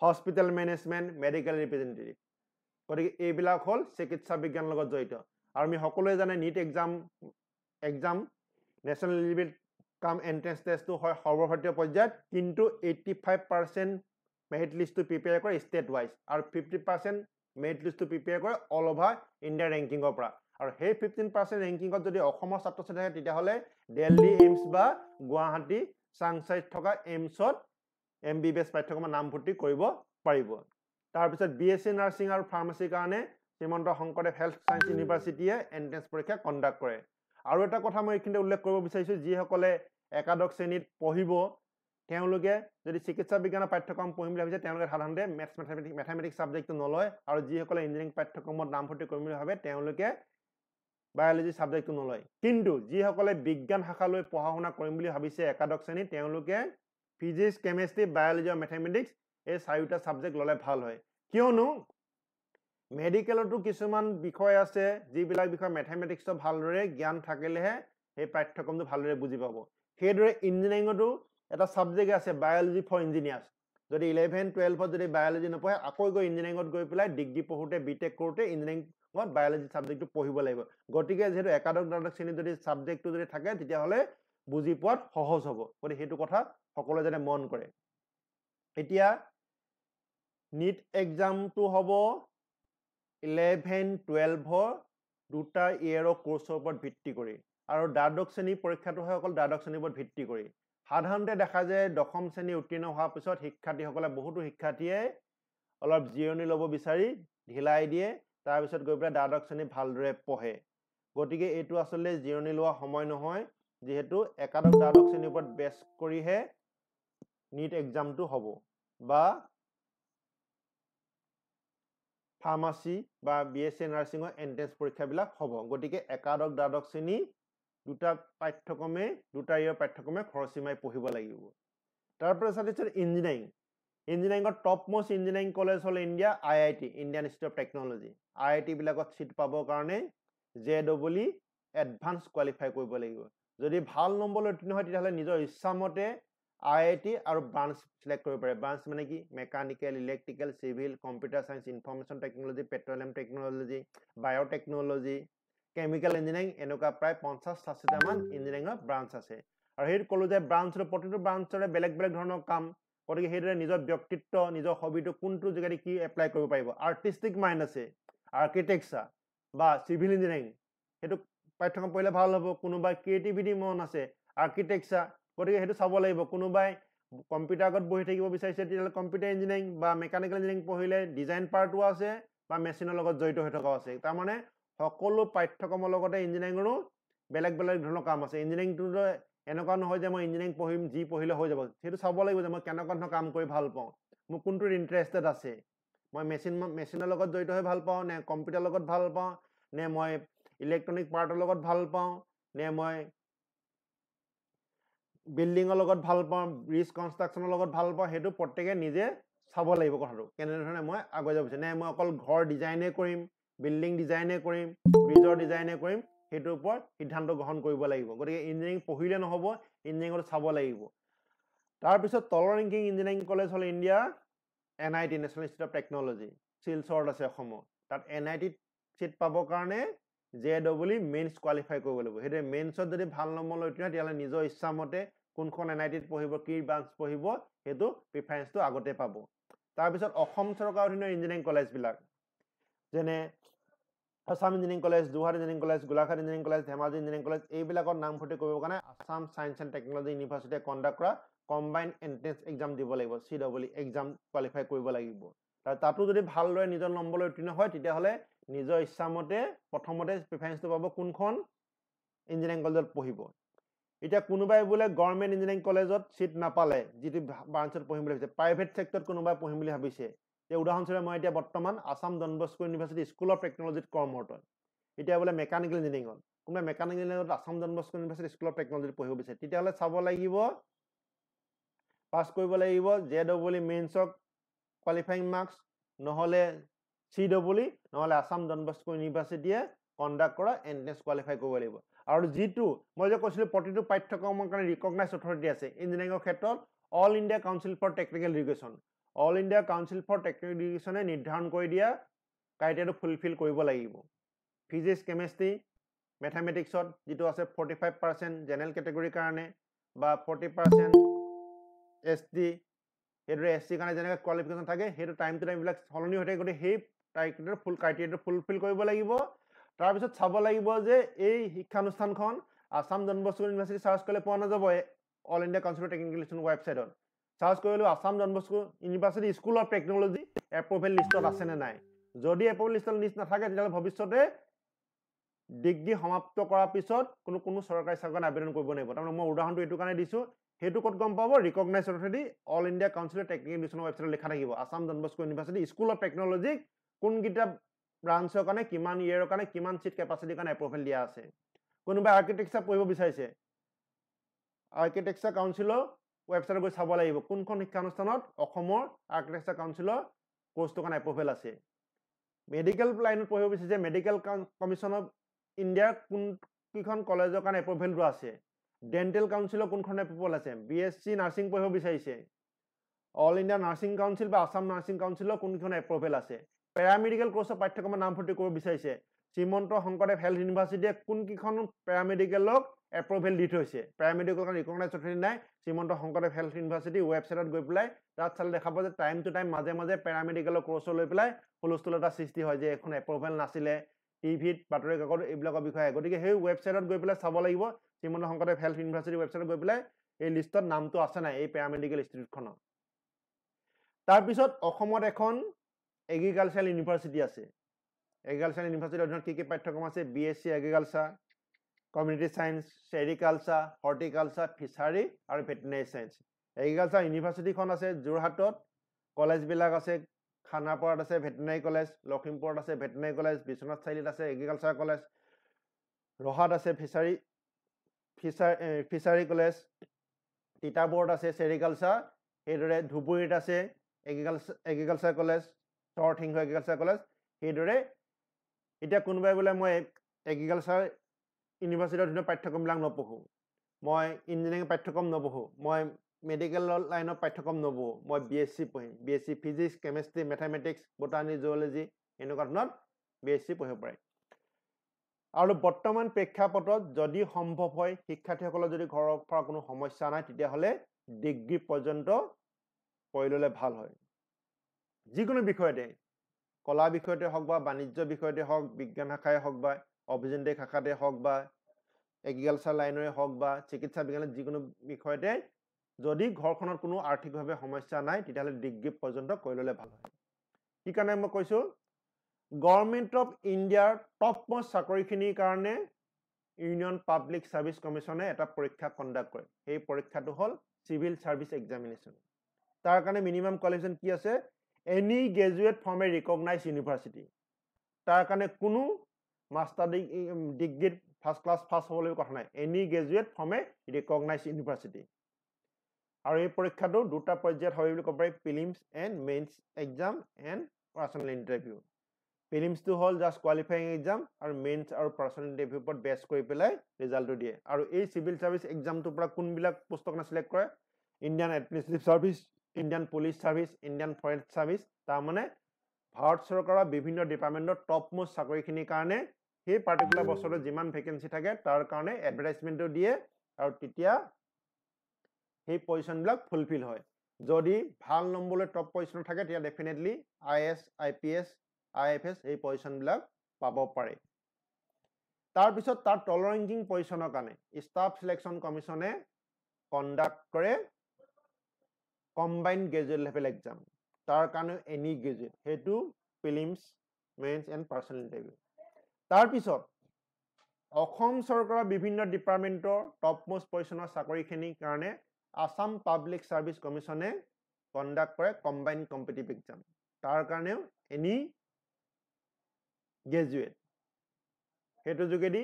হস্পিটেল মেনেজমেণ্ট মেডিকেল ৰিপ্ৰেজেণ্টেটিভ গতিকে এইবিলাক হ'ল চিকিৎসা বিজ্ঞানৰ লগত জড়িত আৰু আমি সকলোৱে জানে নীট এক্সাম নেশ্যনেল এলিজিবল কাম এণ্ট্ৰেন্স টেষ্টটো হয় সৰ্বভাৰতীয় পৰ্যায়ত কিন্তু 85% মেৰিট লিষ্টটো প্ৰিপেয়াৰ কৰে ষ্টেট ৱাইজ আৰু 50% মেৰিট লিষ্টটো প্ৰিপেয়াৰ কৰে অল অভাৰ ইণ্ডিয়া ৰেংকিঙৰ পৰা আৰু সেই 15% ৰেংকিঙত যদি অসমৰ ছাত্ৰ ছাত্ৰী থাকে তেতিয়াহ'লে দিল্লী এইমছ বা গুৱাহাটী চাংচাইত থকা এইমছত MBBS পাঠ্যক্ৰমত নামভৰ্তি কৰিব পাৰিব তাৰপিছত BSc নাৰ্ছিং আৰু ফাৰ্মাচীৰ কাৰণে শ্ৰীমন্ত শংকৰদেৱ হেল্থ ছায়েন্স ইউনিভাৰ্চিটিয়ে এণ্ট্ৰেন্স পৰীক্ষা কণ্ডাক্ট কৰে আৰু এটা কথা মই এইখিনিতে উল্লেখ কৰিব বিচাৰিছোঁ যিসকলে একাদশ শ্ৰেণীত পঢ়িব তেওঁলোকে যদি চিকিৎসা বিজ্ঞানৰ পাঠ্যক্ৰম পঢ়িম বুলি ভাবিছে তেওঁলোকে সাধাৰণতে মেথমেটিক্স ছাবজেক্টটো নলয় আৰু যিসকলে ইঞ্জিনিয়াৰিং পাঠ্যক্ৰমত নামভৰ্তি কৰিম বুলি ভাবে তেওঁলোকে বায়'লজি ছাবজেক্টটো নলয় কিন্তু যিসকলে বিজ্ঞান শাখালৈ পঢ়া শুনা কৰিম বুলি ভাবিছে একাদশ শ্ৰেণীত তেওঁলোকে ফিজিক্স কেমেষ্ট্ৰি বায়'লজি আৰু মেথমেটিক্স এই 4টা ছাবজেক্ট ল'লে ভাল হয় কিয়নো মেডিকেলতো কিছুমান বিষয় আছে যিবিলাক বিষয় মেথমেটিক্সৰ ভালদৰে জ্ঞান থাকিলেহে সেই পাঠ্যক্ৰমটো ভালদৰে বুজি পাব সেইদৰে ইঞ্জিনিয়াৰিঙতো এটা ছাবজেক্ট আছে বায়'লজি ফৰ ইঞ্জিনিয়াৰ্ছ যদি 11-12ত যদি বায়'লজি নপঢ়ে আকৌ গৈ ইঞ্জিনিয়াৰিঙত গৈ পেলাই ডিগ্ৰী পঢ়োঁতে বিটেক কৰোঁতে ইঞ্জিনিয়াৰিং বায়'লজি ছাবজেক্টটো পঢ়িব লাগিব গতিকে যেহেতু একাদশ দ্বাদশ শ্ৰেণীত যদি ছাবজেক্টটো যদি থাকে তেতিয়াহ'লে বুজি পোৱাত সহজ হ'ব গতিকে সেইটো কথা সকলোৱে যাতে মন কৰে এতিয়া নীট এক্সামটো হ'ব 11-12 দুটা ইয়েৰৰ কোৰ্চৰ ওপৰত ভিত্তি কৰি আৰু দ্বাদশ শ্ৰেণীৰ পৰীক্ষাটো হয় অকল দ্বাদশ শ্ৰেণীৰ ওপৰত ভিত্তি কৰি সাধাৰণতে দেখা যায় দশম শ্ৰেণী উত্তীৰ্ণ হোৱাৰ পিছত শিক্ষাৰ্থীসকলে বহুতো শিক্ষাৰ্থীয়ে অলপ জিৰণি ল'ব বিচাৰি ঢিলাই দিয়ে তাৰপিছত গৈ পেলাই দ্বাদশ শ্ৰেণী ভালদৰে পঢ়ে গতিকে এইটো আচলতে জিৰণি লোৱা সময় নহয় যেহেতু একাদশ দ্বাদশ শ্ৰেণীৰ ওপৰত বেছ কৰিহে নীট এক্সামটো হ'ব বা ফাৰ্মাচী বা BSc নাৰ্ছিঙৰ এন্ট্ৰেন্স পৰীক্ষাবিলাক হ'ব গতিকে একাদশ দ্বাদশ শ্ৰেণী দুটা ইয়েৰ পাঠ্যক্ৰমে খৰচী মাৰি পঢ়িব লাগিব তাৰপিছত ইঞ্জিনিয়াৰিঙৰ টপ মোষ্ট ইঞ্জিনিয়াৰিং কলেজ হ'ল India IIT Indian institute of technology IIT বিলাকত চিট পাবৰ কাৰণে JEE এডভান্স কোৱালিফাই কৰিব লাগিব যদি ভাল নম্বৰ উত্তীৰ্ণ হয় তেতিয়াহ'লে নিজৰ ইচ্ছামতে IIT আৰু ব্ৰাঞ্চ সিলেক্ট কৰিব পাৰে ব্ৰাঞ্চ মানে কি mechanical electrical civil computer science information technology petroleum technology biotechnology chemical engineering এনেকুৱা প্ৰায় 50-60টা মান ইঞ্জিনিয়াৰিঙৰ ব্ৰাঞ্চ আছে আৰু সেইটো ক'লো যে ব্ৰাঞ্চৰ প্ৰতিটো ব্ৰাঞ্চৰে বেলেগ বেলেগ ধৰণৰ কাম গতিকে সেইদৰে নিজৰ ব্যক্তিত্ব নিজৰ হবিটো কোনটো জেগাত কি এপ্লাই কৰিব পাৰিব আৰ্টিষ্টিক মাইণ্ড আছে আৰ্কিটেক্সাৰ বা চিভিল ইঞ্জিনিয়াৰিং সেইটো পাঠ্যক্ৰম পঢ়িলে ভাল হ'ব কোনোবাই ক্ৰিয়েটিভিটি মন আছে আৰ্কিটেক্সাৰ গতিকে সেইটো চাব লাগিব কোনোবাই কম্পিউটাৰ আগত বহি থাকিব বিচাৰিছে তেতিয়াহ'লে কম্পিউটাৰ ইঞ্জিনিয়াৰিং বা মেকানিকেল ইঞ্জিনিয়াৰিং পঢ়িলে ডিজাইন পাৰ্টো আছে বা মেচিনৰ লগত জড়িত হৈ থকাও আছে তাৰমানে সকলো পাঠ্যক্ৰমৰ লগতে ইঞ্জিনিয়াৰিঙৰো বেলেগ বেলেগ ধৰণৰ কাম আছে ইঞ্জিনিয়াৰিংটো এনেকুৱা নহয় যে মই ইঞ্জিনিয়াৰিং পঢ়িম যি পঢ়িলে হৈ যাব সেইটো চাব লাগিব যে মই কেনেকুৱা ধৰণৰ কাম কৰি ভাল পাওঁ মোক কোনটোত ইণ্টাৰেষ্টেড আছে মই মেচিনৰ লগত জড়িত হৈ ভাল পাওঁ নে কম্পিউটাৰৰ লগত ভাল পাওঁ নে মই ইলেক্ট্ৰনিক পাৰ্টৰ লগত ভাল পাওঁ নে মই বিল্ডিঙৰ লগত ভাল পাওঁ ব্ৰিজ কনষ্ট্ৰাকশ্যনৰ লগত ভাল পাওঁ সেইটো প্ৰত্যেকে নিজে চাব লাগিব কথাটো কেনেধৰণে মই আগুৱাই যাব বিচাৰিম নে মই অকল ঘৰ ডিজাইনে কৰিম বিল্ডিং ডিজাইনে কৰিম ব্ৰিজৰ ডিজাইনে কৰিম সেইটোৰ ওপৰত সিদ্ধান্ত গ্ৰহণ কৰিব লাগিব গতিকে ইঞ্জিনিয়াৰিং পঢ়িলে নহ'ব ইঞ্জিনিয়াৰিঙত চাব লাগিব তাৰপিছত তলৰ ৰেংকিং ইঞ্জিনিয়াৰিং কলেজ হ'ল India NIT national institute of technology শিলচৰত আছে অসমত তাত NITত চিট পাবৰ কাৰণে JEE মেইনছ কোৱালিফাই কৰিব লাগিব সেইটোৱে মেইনছত যদি ভাল নম্বৰ লৈ উঠে তেতিয়াহ'লে নিজৰ ইচ্ছামতে কোনখন NITত পঢ়িব কি ব্ৰাঞ্চ পঢ়িব সেইটো প্ৰিফাৰেঞ্চটো আগতে পাব তাৰপিছত অসম চৰকাৰৰ অধীনৰ ইঞ্জিনিয়াৰিং কলেজবিলাক যেনে Assam Engineering College Jorhat Engineering College Golaghat Engineering College Dhemaji Engineering College এইবিলাকত নামভৰ্তি কৰিবৰ কাৰণে আসাম ছায়েন্স এণ্ড টেকনলজি ইউনিভাৰ্চিটিয়ে কণ্ডাক্ট কৰা কম্বাইণ্ড এণ্ট্ৰেন্স এক্সাম দিব লাগিব CEE এক্সাম কোৱালিফাই কৰিব লাগিব তাতো যদি ভালদৰে নিজৰ নম্বৰ লৈ উত্তীৰ্ণ হয় তেতিয়াহ'লে নিজৰ ইচ্ছামতে প্ৰথমতে প্ৰিফাৰেঞ্চটো পাব কোনখন ইঞ্জিনিয়াৰিং কলেজত পঢ়িব এতিয়া কোনোবাই বোলে গভৰ্ণমেণ্ট ইঞ্জিনিয়াৰিং কলেজত চিট নাপালে যিটো ব্ৰাঞ্চত পঢ়িম বুলি ভাবিছে প্ৰাইভেট ছেক্টৰত কোনোবাই পঢ়িম বুলি ভাবিছে উদাহৰণস্বৰূপে মই এতিয়া বৰ্তমান Assam Don Bosco university school of টেকনলজিত কৰ্মৰত এতিয়া বোলে মেকানিকেল ইঞ্জিনিয়াৰিঙত কোনোবাই মেকানিকেল ইঞ্জিনিয়াৰিঙত Assam Don Bosco university school of টেকনলজিত পঢ়িব বিচাৰে তেতিয়াহ'লে চাব লাগিব পাছ কৰিব লাগিব JEE মেইনছক কোৱালিফাইং মাৰ্কছ নহ'লে CEE নহ'লে আসাম ডন বস্কো ইউনিভাৰ্চিটিয়ে কণ্ডাক্ট কৰা এণ্ট্ৰেন্স কোৱালিফাই কৰিব লাগিব আৰু যিটো মই যে কৈছিলোঁ প্ৰতিটো পাঠ্যক্ৰমৰ কাৰণে ৰিকগনাইজ অথৰিটি আছে ইঞ্জিনিয়াৰিঙৰ ক্ষেত্ৰত All India council for technical Education All India council for Technical এডুকেশ্যনে নিৰ্ধাৰণ কৰি দিয়া ক্ৰাইটেৰিয়াটো ফুলফিল কৰিব লাগিব ফিজিক্স কেমেষ্ট্ৰি মেথামেটিক্সত যিটো আছে 45% জেনেৰেল কেটেগৰীৰ কাৰণে বা 40% ST সেইদৰে SC কাৰণে যেনেকৈ কোৱালিফিকেশ্যন থাকে সেইটো টাইম টু টাইম বিলাক সলনি হৈ থাকে গতিকে সেই ক্ৰাইটেৰিয়াটো ফুলফিল কৰিব লাগিব তাৰপিছত চাব লাগিব যে এই শিক্ষানুষ্ঠানখন Assam Don Bosco University search কৰিলে পোৱা নাযাব All India council for technical education ৱেবছাইটত চাৰ্চ কৰিলেও Assam Don Bosco university school of Technology approval লিষ্টত আছে নে নাই যদি এপ্ৰুভেল লিষ্টত লিষ্ট নাথাকে তেতিয়াহ'লে ভৱিষ্যতে ডিগ্ৰী সমাপ্ত কৰাৰ পিছত কোনো চৰকাৰী চাকৰিত আবেদন কৰিব নোৱাৰিব তাৰমানে মই উদাহৰণটো এইটো কাৰণে দিছোঁ সেইটো ক'ত গম পাব recognise authority all India council for technical education ৱেবছাইটত লিখা থাকিব Assam Don Bosco university school of technology কোনকেইটা ব্ৰাঞ্চৰ কাৰণে কিমান ইয়েৰৰ কাৰণে কিমান চিট কেপাচিটিৰ কাৰণে এপ্ৰুভেল দিয়া আছে কোনোবাই আৰ্কিটেক্সাৰ পঢ়িব বিচাৰিছে আৰ্কিটেক্সাৰ কাউন্সিলৰ ৱেবছাইটত গৈ চাব লাগিব কোনখন শিক্ষানুষ্ঠানত অসমৰ আৰ্কিটেক্সাৰ কাউন্সিলৰ কোৰ্চটোৰ কাৰণে এপ্ৰুভেল আছে মেডিকেল লাইনত পঢ়িব বিচাৰিছে মেডিকেল কমিশ্যন অফ ইণ্ডিয়াৰ কোনকেইখন কলেজৰ কাৰণে এপ্ৰুভেলটো আছে ডেণ্টেল কাউন্সিলৰ কোনখন এপ্ৰুভেল আছে BSc নাৰ্ছিং পঢ়িব বিচাৰিছে অল ইণ্ডিয়া নাৰ্ছিং কাউন্সিল বা আসাম নাৰ্ছিং কাউন্সিলৰ কোনখন এপ্ৰুভেল আছে পেৰামেডিকেল কোৰ্চৰ পাঠ্যক্ৰমৰ নামভৰ্তি কৰিব বিচাৰিছে শ্ৰীমন্ত শংকৰদেৱ হেল্থ ইউনিভাৰ্চিটিয়ে কোনকেইখন পেৰামেডিকেলক এপ্ৰুভেল দি থৈছে পেৰামেডিকেল কাৰণ ৰিকগনাইজ অথৰিটি নাই শ্ৰীমন্ত শংকৰদেৱ হেল্থ ইউনিভাৰ্চিটি ৱেবছাইটত গৈ পেলাই তাত চালে দেখা পাব যে টাইম টু টাইম মাজে মাজে পেৰামেডিকেলৰ কোৰ্চ লৈ পেলাই হুলস্থুল এটা সৃষ্টি হয় যে এখন এপ্ৰুভেল নাছিলে টিভিত বাতৰি কাকত এইবিলাকৰ বিষয়ে গতিকে সেই ৱেবছাইটত গৈ পেলাই চাব লাগিব শ্ৰীমন্ত শংকৰদেৱ হেল্থ ইউনিভাৰ্চিটি ৱেবছাইটত গৈ পেলাই এই লিষ্টত নামটো আছে নাই এই পেৰামেডিকেল ইনষ্টিটিউটখনৰ তাৰপিছত অসমত এখন এগ্ৰিকালচাৰেল ইউনিভাৰ্চিটি আছে এগ্ৰিকালচাৰেল ইউনিভাৰ্চিটিৰ অধীনত কি পাঠ্যক্ৰম আছে BSc agriculture community science sericulture horticulture fishery আৰু ভেটেনাৰী সায়েন্স এগ্ৰিকালচাৰ ইউনিভাৰ্চিটিখন আছে যোৰহাটত কলেজবিলাক আছে খানাপাৰাত আছে ভেটেনাৰী কলেজ লখিমপুৰত আছে ভেটেনাৰী কলেজ বিশ্বনাথ চাৰিআলিত আছে এগ্ৰিকালচাৰ কলেজ ৰহাত আছে ফিচাৰী কলেজ তিতাবৰত আছে সেৰিকালচাৰ সেইদৰে ধুবুৰীত আছে এগ্ৰিকালচাৰ কলেজ চৰসিংহ এগ্ৰিকালচাৰ কলেজ সেইদৰে এতিয়া কোনোবাই বোলে মই এগ্ৰিকালচাৰ ইউনিভাৰ্চিটিৰ অধীনত পাঠ্যক্ৰমবিলাক নপঢ়োঁ মই ইঞ্জিনিয়াৰিং পাঠ্যক্ৰম নপঢ়োঁ মই মেডিকেল লাইনৰ পাঠ্যক্ৰম নপঢ়োঁ মই বিএছচি পঢ়িম BSc physics chemistry mathematics botany zoology এনেকুৱা ধৰণত বিএছচি পঢ়িব পাৰে আৰু বৰ্তমান প্ৰেক্ষাপটত যদি সম্ভৱ হয় শিক্ষাৰ্থীসকলৰ যদি ঘৰৰ পৰা কোনো সমস্যা নাই তেতিয়াহ'লে ডিগ্ৰী পৰ্যন্ত পঢ়ি ল'লে ভাল হয় যিকোনো বিষয়তে কলা বিষয়তে হওক বা বাণিজ্য বিষয়তে হওক বিজ্ঞান শাখাই হওক বা অভিযান্ত্ৰিক শাখাতে হওক বা এগ্ৰিকালচাৰ লাইনৰে হওক বা চিকিৎসা বিজ্ঞানৰ যিকোনো বিষয়তে যদি ঘৰখনত কোনো আৰ্থিকভাৱে সমস্যা নাই তেতিয়াহ'লে ডিগ্ৰী পৰ্যন্ত কৰি ল'লে ভাল হয় কি কাৰণে মই কৈছোঁ গভৰ্ণমেণ্ট অফ ইণ্ডিয়াৰ টপ মোষ্ট চাকৰিখিনিৰ কাৰণে ইউনিয়ন পাব্লিক ছাৰ্ভিচ কমিশ্যনে এটা পৰীক্ষা কণ্ডাক্ট কৰে সেই পৰীক্ষাটো হ'ল চিভিল ছাৰ্ভিচ এক্সামিনেশ্যন তাৰ কাৰণে মিনিমাম কোৱালিফিকেশ্যন কি আছে any graduate from a recognise university তাৰ কাৰণে কোনো মাষ্টাৰ ডিগ্ৰীত ফাৰ্ষ্ট ক্লাছ পাছ হ'বলৈ কথা নাই any graduate from a recognise university আৰু এই পৰীক্ষাটো দুটা পৰ্যায়ত হয় বুলি ক'ব পাৰি prelims and mains exam and personal interview প্ৰিলিমছটো হ'ল জাষ্ট কোৱালিফাইং এক্সাম আৰু মেইনছ আৰু পাৰ্চনেল ইণ্টাৰভিউৰ ওপৰত বেছ কৰি পেলাই ৰিজাল্টটো দিয়ে আৰু এই চিভিল ছাৰ্ভিচ এক্সামটোৰ পৰা কোনবিলাক পোষ্টৰ কাৰণে চিলেক্ট কৰে Indian administrative service Indian police service Indian forest service তাৰমানে ভাৰত চৰকাৰৰ বিভিন্ন ডিপাৰ্টমেণ্টৰ টপ মোষ্ট চাকৰিখিনিৰ কাৰণে সেই পাৰ্টিকুলাৰ বছৰটোত যিমান ভেকেঞ্চি থাকে তাৰ কাৰণে এডভাৰটাইজমেণ্টটো দিয়ে আৰু তেতিয়া সেই পজিশ্যনবিলাক ফুলফিল হয় যদি ভাল নম্বৰ লৈ টপ পজিশ্যনত থাকে তেতিয়া ডেফিনেটলি IAS IPS IFS এই পজিশ্যনবিলাক পাব পাৰে তাৰপিছত তাৰ তলৰ ৰেংকিং পজিশ্যনৰ কাৰণে ষ্টাফ চিলেকশ্যন কমিশ্যনে কণ্ডাক্ট কৰে কম্বাইণ্ড গ্ৰেজুৱেট লেভেল এক্সাম তাৰ কাৰণে এনি গ্ৰেজুৱেট সেইটো prelims mains and personal interview তাৰপিছত অসম চৰকাৰৰ বিভিন্ন ডিপাৰ্টমেণ্টৰ টপ মোষ্ট পজিশ্যনৰ চাকৰিখিনিৰ কাৰণে আসাম পাব্লিক ছাৰ্ভিচ কমিশ্যনে কণ্ডাক্ট কৰে কম্বাইণ্ড কম্পিটিটিভ এক্সাম তাৰ কাৰণেও এনি গ্ৰেজুৱেট সেইটো যোগেদি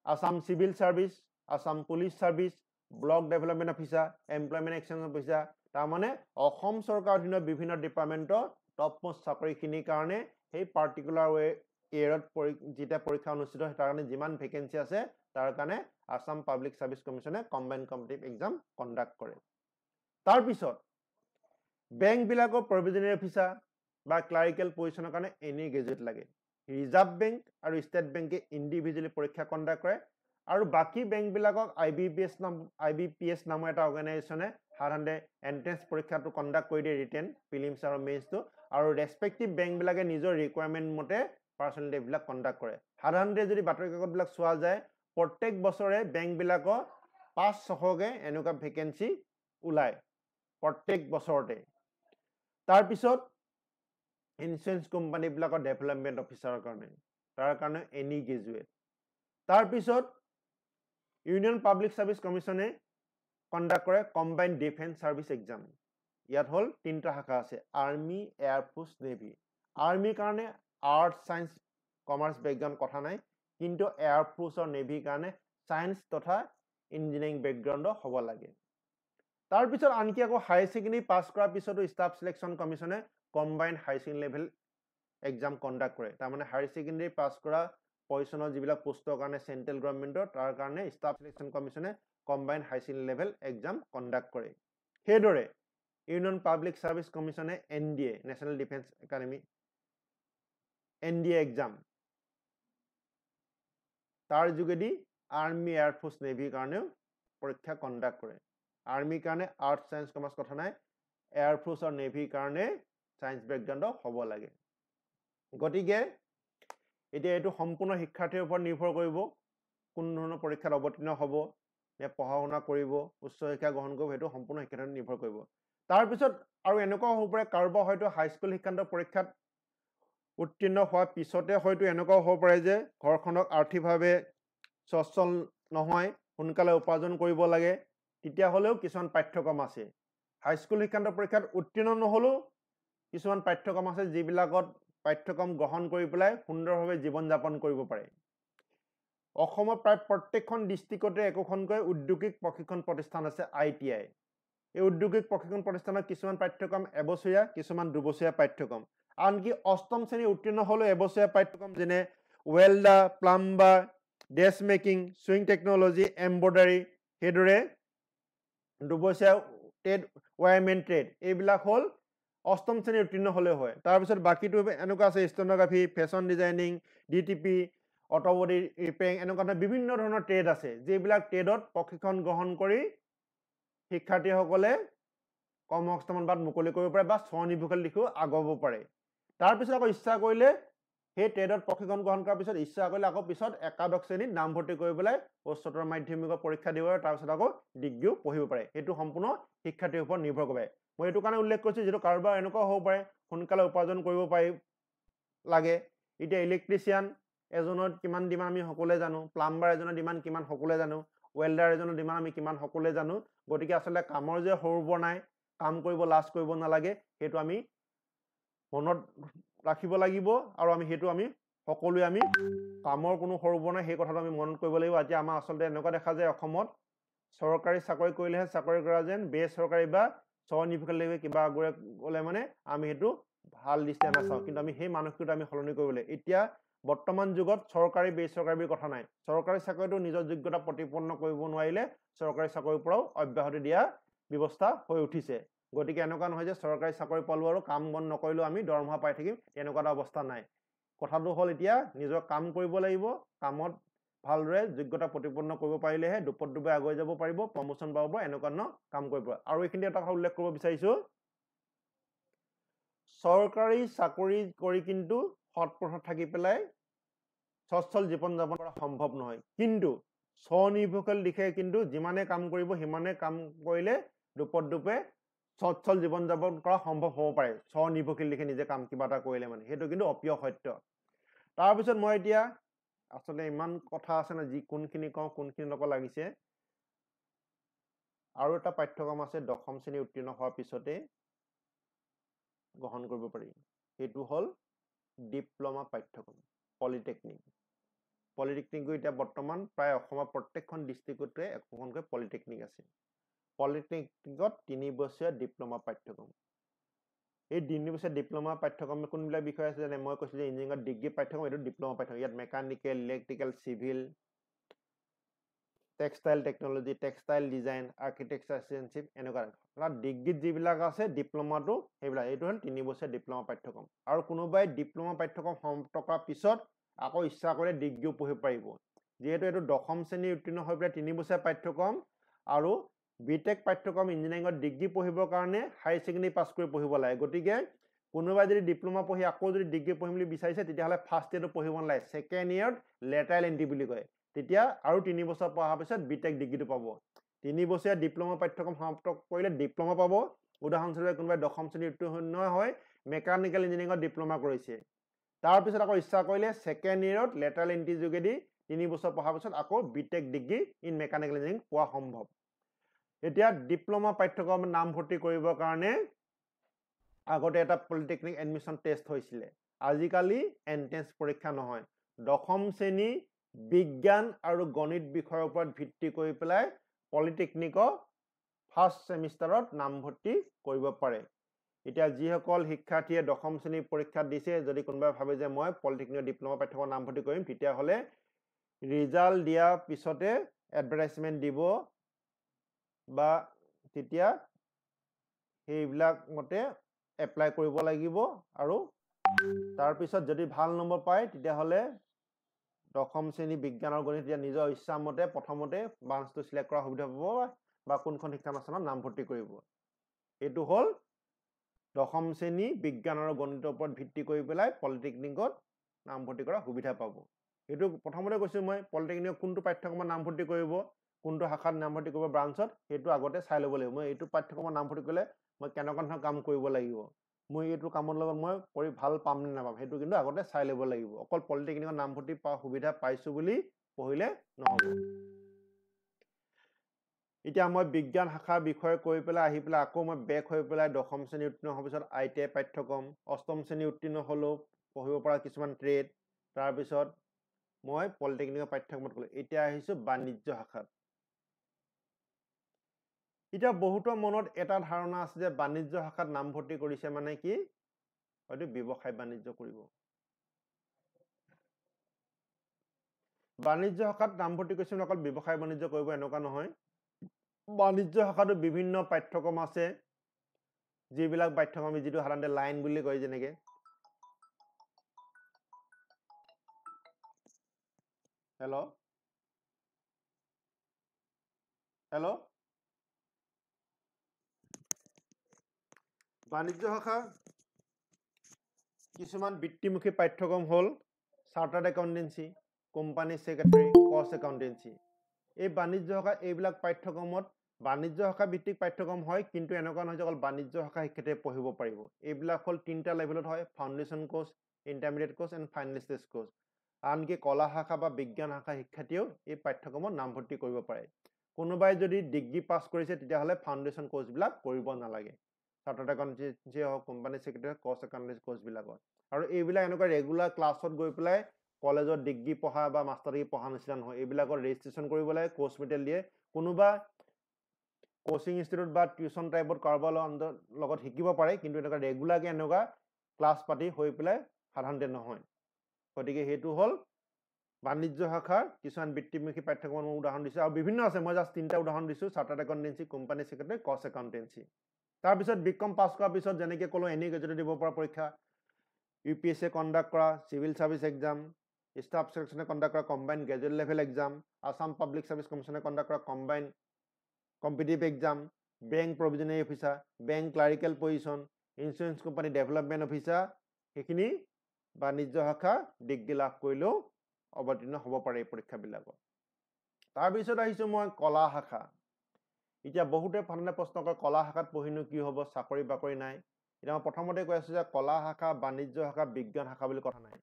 Assam civil service Assam police service block development officer employment exchange officer তাৰমানে অসম চৰকাৰৰ অধীনত বিভিন্ন ডিপাৰ্টমেণ্টৰ টপ মোষ্ট চাকৰিখিনিৰ কাৰণে সেই পাৰ্টিকুলাৰ ইয়েৰত যেতিয়া পৰীক্ষা অনুষ্ঠিত হয় তাৰ কাৰণে যিমান ভেকেঞ্চি আছে তাৰ কাৰণে আসাম পাব্লিক ছাৰ্ভিচ কমিশ্যনে কম্বাইণ্ড কম্পিটিটিভ এক্সাম কণ্ডাক্ট কৰে তাৰপিছত বেংকবিলাকৰ প্ৰভিজনাৰী অফিচাৰ বা ক্লাৰিকেল পজিশ্যনৰ কাৰণে এনি গ্ৰেজুৱেট লাগে ৰিজাৰ্ভ বেংক আৰু ষ্টেট বেংকে ইণ্ডিভিজুৱেলি পৰীক্ষা কণ্ডাক্ট কৰে আৰু বাকী বেংকবিলাকক IBPS নামৰ এটা অৰ্গেনাইজেশ্যনে সাধাৰণতে এণ্ট্ৰেন্স পৰীক্ষাটো কণ্ডাক্ট কৰি দিয়ে ৰিটেন প্ৰিলিমছ আৰু মেইনছটো আৰু ৰেছপেক্টিভ বেংকবিলাকে নিজৰ ৰিকুৱাৰমেণ্ট মতে পাৰ্চনেল ইণ্টাৰভিউবিলাক কণ্ডাক্ট কৰে সাধাৰণতে যদি বাতৰি কাকতবিলাক চোৱা যায় প্ৰত্যেক বছৰে বেংকবিলাকৰ 500-600কে এনেকুৱা ভেকেঞ্চি ওলায় প্ৰত্যেক বছৰতে তাৰপিছত ইঞ্চুৰেঞ্চ কোম্পানীবিলাকৰ ডেভেলপমেণ্ট অফিচাৰৰ কাৰণে তাৰ কাৰণে এনি গ্ৰেজুৱেট তাৰপিছত ইউনিয়ন পাব্লিক ছাৰ্ভিচ কমিশ্যনে কণ্ডাক্ট কৰে কম্বাইণ্ড ডিফেন্স ছাৰ্ভিচ এক্সাম ইয়াত হ'ল 3টা শাখা আছে আৰ্মি এয়াৰফ'ৰ্চ নেভি আৰ্মিৰ কাৰণে আৰ্টছ ছায়েন্স কমাৰ্চ বেকগ্ৰাউণ্ড কথা নাই কিন্তু এয়াৰফ'ৰ্চ আৰু নেভিৰ কাৰণে ছায়েন্স তথা ইঞ্জিনিয়াৰিং বেকগ্ৰাউণ্ডৰ হ'ব লাগে তাৰপিছত আনকি আকৌ হায়াৰ ছেকেণ্ডেৰী পাছ কৰাৰ পিছতো ষ্টাফ চিলেকশ্যন কমিশ্যনে combined higher secondary level exam conduct কৰে তাৰমানে হায়াৰ ছেকেণ্ডেৰী পাছ কৰা পজিশ্যনৰ যিবিলাক পোষ্টৰ কাৰণে চেণ্ট্ৰেল গভৰ্ণমেণ্টৰ তাৰ কাৰণে ষ্টাফ চিলেকশ্যন কমিশ্যনে combined higher secondary level exam conduct কৰে সেইদৰে ইউনিয়ন পাব্লিক ছাৰ্ভিচ কমিশ্যনে NDA National Defence Academy NDA exam তাৰ যোগেদি আৰ্মি এয়াৰফোৰ্চ নেভিৰ কাৰণেও পৰীক্ষা কণ্ডাক্ট কৰে আৰ্মিৰ কাৰণে আৰ্টছ সায়েন্স কমাৰ্চ কথা নাই এয়াৰফোৰ্চ আৰু নেভিৰ কাৰণে সায়েন্স বেকগ্ৰাউণ্ড হ'ব লাগে গতিকে এতিয়া এইটো সম্পূৰ্ণ শিক্ষাৰ্থীৰ ওপৰত নিৰ্ভৰ কৰিব কোন ধৰণৰ পৰীক্ষাত অৱতীৰ্ণ হ'ব নে পঢ়া শুনা কৰিব উচ্চ শিক্ষা গ্ৰহণ কৰিব সেইটো সম্পূৰ্ণ শিক্ষাৰ্থীৰ নিৰ্ভৰ কৰিব তাৰপিছত আৰু এনেকুৱা হ'ব পাৰে কাৰোবাৰ হয়তো হাইস্কুল শিক্ষান্ত পৰীক্ষাত উত্তীৰ্ণ হোৱাৰ পিছতে হয়তো এনেকুৱাও হ'ব পাৰে যে ঘৰখনক আৰ্থিকভাৱে সচ্ছল নহয় সোনকালে উপাৰ্জন কৰিব লাগে তেতিয়াহ'লেও কিছুমান পাঠ্যক্ৰম আছে হাইস্কুল শিক্ষান্ত পৰীক্ষাত উত্তীৰ্ণ নহ'লেও কিছুমান পাঠ্যক্ৰম আছে যিবিলাকত পাঠ্যক্ৰম গ্ৰহণ কৰি পেলাই সুন্দৰভাৱে জীৱন যাপন কৰিব পাৰে অসমৰ প্ৰায় প্ৰত্যেকখন ডিষ্ট্ৰিক্টতে একোখনকৈ উদ্যোগিক প্ৰশিক্ষণ প্ৰতিষ্ঠান আছে ITI এই উদ্যোগিক প্ৰশিক্ষণ প্ৰতিষ্ঠানত কিছুমান পাঠ্যক্ৰম এবছৰীয়া কিছুমান দুবছৰীয়া পাঠ্যক্ৰম আনকি অষ্টম শ্ৰেণী উত্তীৰ্ণ হ'লেও এবছৰীয়া পাঠ্যক্ৰম যেনে welder plumber dress making swing technology embroidery সেইদৰে দুবছৰীয়া ট্ৰেড ৱায়াৰমেন ট্ৰেড এইবিলাক হ'ল অষ্টম শ্ৰেণী উত্তীৰ্ণ হ'লেও হয় তাৰপিছত বাকীটো এনেকুৱা আছে stenography fashion designing DTP automobile repairing এনেকুৱা ধৰণৰ বিভিন্ন ধৰণৰ ট্ৰেড আছে যিবিলাক ট্ৰেডত প্ৰশিক্ষণ গ্ৰহণ কৰি শিক্ষাৰ্থীসকলে কৰ্মসংস্থাপন বাদ মুকলি কৰিব পাৰে বা স্বনিৰ্ভৰশীল দিশে আগুৱাব পাৰে তাৰপিছত আকৌ ইচ্ছা কৰিলে সেই ট্ৰেডত প্ৰশিক্ষণ গ্ৰহণ কৰাৰ পিছত ইচ্ছা কৰিলে আকৌ পিছত একাদশ শ্ৰেণীত নামভৰ্তি কৰি পেলাই উচ্চতৰ মাধ্যমিকৰ পৰীক্ষা দিব পাৰে তাৰপিছত আকৌ ডিগ্ৰীও পঢ়িব পাৰে সেইটো সম্পূৰ্ণ শিক্ষাৰ্থীৰ ওপৰত নিৰ্ভৰ কৰে মই এইটো কাৰণে উল্লেখ কৰিছোঁ যিটো কাৰোবাৰ এনেকুৱা হ'ব পাৰে সোনকালে উপাৰ্জন কৰিব পাৰি লাগে এতিয়া ইলেক্ট্ৰিচিয়ান এজনৰ কিমান ডিমাণ্ড আমি সকলোৱে জানো প্লাম্বাৰ এজনৰ ডিমাণ্ড কিমান সকলোৱে জানো ৱেল্ডাৰ এজনৰ ডিমাণ্ড আমি কিমান সকলোৱে জানো গতিকে আচলতে কামৰ যে সৰু বৰ নাই কাম কৰিব লাজ কৰিব নালাগে সেইটো আমি মনত ৰাখিব লাগিব আৰু আমি সেইটো আমি সকলোৱে আমি কামৰ কোনো সৰু বৰ নাই সেই কথাটো আমি মনত কৰিব লাগিব এতিয়া আমাৰ আচলতে এনেকুৱা দেখা যায় অসমত চৰকাৰী চাকৰি কৰিলেহে চাকৰি কৰা যেন বেচৰকাৰী বা স্বনিৰ্ভৰশীল কিবা আগুৱাই গ'লে মানে আমি সেইটো ভাল দৃষ্টিৰে নাচাওঁ কিন্তু আমি সেই মানসিকতা আমি সলনি কৰিব লাগিব এতিয়া বৰ্তমান যুগত চৰকাৰী বেচৰকাৰী কথা নাই চৰকাৰী চাকৰিটো নিজৰ যোগ্যতা প্ৰতিপন্ন কৰিব নোৱাৰিলে চৰকাৰী চাকৰিৰ পৰাও অব্যাহতি দিয়া ব্যৱস্থা হৈ উঠিছে গতিকে এনেকুৱা নহয় যে চৰকাৰী চাকৰি পালো আৰু কাম বন নকৰিলেও আমি দৰমহা পাই থাকিম এনেকুৱা এটা অৱস্থা নাই কথাটো হ'ল এতিয়া নিজৰ কাম কৰিব লাগিব কামত ভালদৰে যোগ্যতা প্ৰতিপন্ন কৰিব পাৰিলেহে দুপত দুবে আগুৱাই যাব পাৰিব প্ৰমোচন পাব এনেকুৱা ধৰণৰ কাম কৰিব আৰু এইখিনি এটা কথা উল্লেখ কৰিব বিচাৰিছো চৰকাৰী চাকৰি কৰি কিন্তু সৎ পথত থাকি পেলাই সচ্ছল জীৱন যাপন কৰা সম্ভৱ নহয় কিন্তু স্বনিৰ্ভৰশীল দিশে কিন্তু যিমানে কাম কৰিব সিমানে কাম কৰিলে দুপত দুপে সচ্ছল জীৱন যাপন কৰা সম্ভৱ হ'ব পাৰে স্বনিৰ্ভৰশীল দিশে নিজে কাম কিবা এটা কৰিলে মানে সেইটো কিন্তু অপ্ৰিয় সত্য তাৰপিছত মই এতিয়া আচলতে ইমান কথা আছে না যি কোনখিনি কওঁ কোনখিনি নকওঁ লাগিছে আৰু এটা পাঠ্যক্ৰম আছে দশম শ্ৰেণী উত্তীৰ্ণ হোৱাৰ পিছতে গ্ৰহণ কৰিব পাৰি সেইটো হ'ল ডিপ্ল'মা পাঠ্যক্ৰম পলিটেকনিক এতিয়া বৰ্তমান প্ৰায় অসমৰ প্ৰত্যেকখন ডিষ্ট্ৰিক্টতে একোখনকৈ পলিটেকনিক আছে পলিটেকনিকত 3 বছৰীয়া ডিপ্ল'মা পাঠ্যক্ৰম এই 3 বছৰীয়া ডিপ্ল'মা পাঠ্যক্ৰম কোনবিলাক বিষয় আছে যেনে মই কৈছো যে ইঞ্জিনিয়াৰিং ডিগ্ৰী পাঠ্যক্ৰম এইটো ডিপ্ল'মা পাঠ্যক্ৰম ইয়াত mechanical electrical civil textile technology textile design architecture citizenship এনেকুৱা ডিগ্ৰীত যিবিলাক আছে ডিপ্ল'মাটো সেইবিলাক এইটো হ'ল 3 বছৰীয়া ডিপ্ল'মা পাঠ্যক্ৰম আৰু কোনোবাই ডিপ্ল'মা পাঠ্যক্ৰম সমাপ্ত কৰাৰ পিছত আকৌ ইচ্ছা কৰিলে ডিগ্ৰীও পঢ়িব পাৰিব যেহেতু এইটো দশম শ্ৰেণী উত্তীৰ্ণ হৈ পেলাই 3 বছৰীয়া পাঠ্যক্ৰম আৰু বিটেক পাঠ্যক্ৰম ইঞ্জিনিয়াৰিঙত ডিগ্ৰী পঢ়িবৰ কাৰণে হাই ছেকেণ্ডাৰী পাছ কৰি পঢ়িব লাগে গতিকে কোনোবাই যদি ডিপ্ল'মা পঢ়ি আকৌ যদি ডিগ্ৰী পঢ়িম বুলি বিচাৰিছে তেতিয়াহ'লে ফাৰ্ষ্ট ইয়েৰটো পঢ়িব নালাগে ছেকেণ্ড ইয়েৰত লেটাৰেল এণ্ট্ৰি বুলি কয় তেতিয়া আৰু 3 বছৰ পঢ়াৰ পিছত বিটেক ডিগ্ৰীটো পাব 3 বছৰীয়া ডিপ্ল'মা পাঠ্যক্ৰম সমাপ্ত কৰিলে ডিপ্ল'মা পাব উদাহৰণস্বৰূপে কোনোবাই দশম শ্ৰেণী উত্তীৰ্ণ হয় মেকানিকেল ইঞ্জিনিয়াৰিঙত ডিপ্ল'মা কৰিছে তাৰপিছত আকৌ ইচ্ছা কৰিলে ছেকেণ্ড ইয়েৰত লেটাৰেল এণ্ট্ৰি যোগেদি 3 বছৰ পঢ়াৰ পিছত আকৌ BTech degree in mechanical engineering পোৱা সম্ভৱ এতিয়া ডিপ্ল'মা পাঠ্যক্ৰমত নামভৰ্তি কৰিবৰ কাৰণে আগতে এটা পলিটেকনিক এডমিশ্যন টেষ্ট হৈছিলে আজিকালি এন্ট্ৰেন্স পৰীক্ষা নহয় দশম শ্ৰেণী বিজ্ঞান আৰু গণিত বিষয়ৰ ওপৰত ভিত্তি কৰি পেলাই পলিটেকনিকৰ ফাৰ্ষ্ট সেমিষ্টাৰত নামভৰ্তি কৰিব পাৰে এতিয়া যিসকল শিক্ষাৰ্থীয়ে দশম শ্ৰেণীৰ পৰীক্ষা দিছে যদি কোনোবাই ভাবে যে মই পলিটেকনিকৰ ডিপ্ল'মা পাঠ্যক্ৰমত নামভৰ্তি কৰিম তেতিয়াহ'লে ৰিজাল্ট দিয়াৰ পিছতে এডভাৰটাইজমেণ্ট দিব বা তেতিয়া সেইবিলাক মতে এপ্লাই কৰিব লাগিব আৰু তাৰপিছত যদি ভাল নম্বৰ পায় তেতিয়াহ'লে দশম শ্ৰেণী বিজ্ঞান আৰু গণিত তেতিয়া নিজৰ ইচ্ছামতে প্ৰথমতে ব্ৰাঞ্চটো চিলেক্ট কৰাৰ সুবিধা পাব বা কোনখন শিক্ষানুষ্ঠানত নামভৰ্তি কৰিব। এইটো হ'ল দশম শ্ৰেণী বিজ্ঞান আৰু গণিতৰ ওপৰত ভিত্তি কৰি পেলাই পলিটেকনিকত নামভৰ্তি কৰাৰ সুবিধা পাব। এইটো প্ৰথমতে কৈছোঁ মই পলিটেকনিকত কোনটো পাঠ্যক্ৰমত নামভৰ্তি কৰিব, কোনটো শাখাত নামভৰ্তি কৰিব ব্ৰাঞ্চত, সেইটো আগতে চাই ল'ব লাগিব। মই এইটো পাঠ্যক্ৰমত নামভৰ্তি কৰিলে মই কেনেকুৱা ধৰণৰ কাম কৰিব লাগিব, মই এইটো কামৰ লগত মই কৰি ভাল পাম নে নাপাম, সেইটো কিন্তু আগতে চাই ল'ব লাগিব। অকল পলিটেকনিকত নামভৰ্তি পোৱাৰ সুবিধা পাইছোঁ বুলি পঢ়িলে নহ'ব। এতিয়া মই বিজ্ঞান শাখাৰ বিষয়ে কৈ পেলাই আহি পেলাই আকৌ মই বেক হৈ পেলাই দশম শ্ৰেণী উত্তীৰ্ণ হোৱাৰ পিছত ITI পাঠ্যক্ৰম, অষ্টম শ্ৰেণী উত্তীৰ্ণ হ'লেও পঢ়িব পৰা কিছুমান ট্ৰেড, তাৰপিছত মই পলিটেকনিকৰ পাঠ্যক্ৰমত গ'লো। এতিয়া আহিছোঁ বাণিজ্য শাখাত। এতিয়া বহুতৰ মনত এটা ধাৰণা আছে যে বাণিজ্য শাখাত নামভৰ্তি কৰিছে মানে কি হয়তো ব্যৱসায় বাণিজ্য কৰিব। বাণিজ্য শাখাত নামভৰ্তি কৰিছে মানে অকল ব্যৱসায় বাণিজ্য কৰিব এনেকুৱা নহয়। বাণিজ্য শাখাতো বিভিন্ন পাঠ্যক্ৰম আছে, যিবিলাক পাঠ্যক্ৰম আমি যিটো সাধাৰণতে লাইন বুলি কয় যেনেকে। হেল্ল' হেল্ল' বাণিজ্য শাখা কিছুমান বৃত্তিমুখী পাঠ্যক্ৰম হ'ল চাৰ্টাৰ্ড একাউণ্টেঞ্চি, কোম্পানী ছেক্ৰেটাৰী, কষ্ট একাউণ্টেঞ্চি। এই বাণিজ্য শাখা এইবিলাক পাঠ্যক্ৰমত বাণিজ্য শাখা ভিত্তিক পাঠ্যক্ৰম হয়, কিন্তু এনেকুৱা নহয় যে অকল বাণিজ্য শাখা শিক্ষাৰ্থীয়ে পঢ়িব পাৰিব। এইবিলাক হ'ল 3টা লেভেলত হয়: foundation course, intermediate course and final stage course. আনকি কলা শাখা বা বিজ্ঞান শাখা শিক্ষাৰ্থীয়েও এই পাঠ্যক্ৰমত নামভৰ্তি কৰিব পাৰে। কোনোবাই যদি ডিগ্ৰী পাছ কৰিছে তেতিয়াহ'লে ফাউণ্ডেশ্যন কোৰ্চবিলাক কৰিব নালাগে। চাৰ্টাৰ্ড একাউণ্টেঞ্চি হওক, কোম্পানী ছেক্ৰেটাৰী, কষ্ট একাউণ্টেঞ্চি কোৰ্চবিলাকত। আৰু এইবিলাক এনেকুৱা ৰেগুলাৰ ক্লাছত গৈ পেলাই কলেজত ডিগ্ৰী পঢ়া বা মাষ্টাৰ ডিগ্ৰী পঢ়া নিচিনা নহয়। এইবিলাকৰ ৰেজিষ্ট্ৰেশ্যন কৰিব লাগে, কোৰ্চ মেটেৰিয়েল দিয়ে। কোনোবা কোচিং ইনষ্টিটিউট বা টিউচন টাইপত কাৰোবাৰ লগত শিকিব পাৰে, কিন্তু এনেকুৱা ৰেগুলাৰকৈ এনেকুৱা ক্লাছ পাতি হৈ পেলাই সাধাৰণতে নহয়। গতিকে সেইটো হ'ল বাণিজ্য শাখাৰ কিছুমান বৃত্তিমুখী পাঠ্যক্ৰমৰ মই উদাহৰণ দিছোঁ, আৰু বিভিন্ন আছে, মই জাষ্ট 3টা উদাহৰণ দিছোঁ: চাৰ্টাৰ্ড একাউণ্টেঞ্চি, কোম্পানী ছেক্ৰেটাৰী, কষ্ট একাউণ্টেঞ্চি। তাৰপিছত বিকম পাছ কৰাৰ পিছত যেনেকৈ ক'লোঁ এনি গ্ৰেজুৱেট দিব পৰা পৰীক্ষা, UPSC কণ্ডাক্ট কৰা চিভিল ছাৰ্ভিচ এক্সাম, ষ্টাফ চিলেকশ্যনে কণ্ডাক্ট কৰা combined graduate level exam, Assam Public Service কমিশ্যনে কণ্ডাক্ট কৰা combined competitive exam, bank probationary officer, bank clerical position, insurance company development officer, সেইখিনি বাণিজ্য শাখা ডিগ্ৰী লাভ কৰিলেও অৱতীৰ্ণ হ'ব পাৰে এই পৰীক্ষাবিলাকত। তাৰপিছত আহিছোঁ মই কলা শাখা। এতিয়া বহুতে সাধাৰণতে প্ৰশ্ন কৰে কলা শাখাত পঢ়িনো কি হ'ব, চাকৰি বাকৰি নাই। এতিয়া মই প্ৰথমতে কৈ আছোঁ যে কলা শাখা, বাণিজ্য শাখা, বিজ্ঞান শাখা বুলি কথা নাই।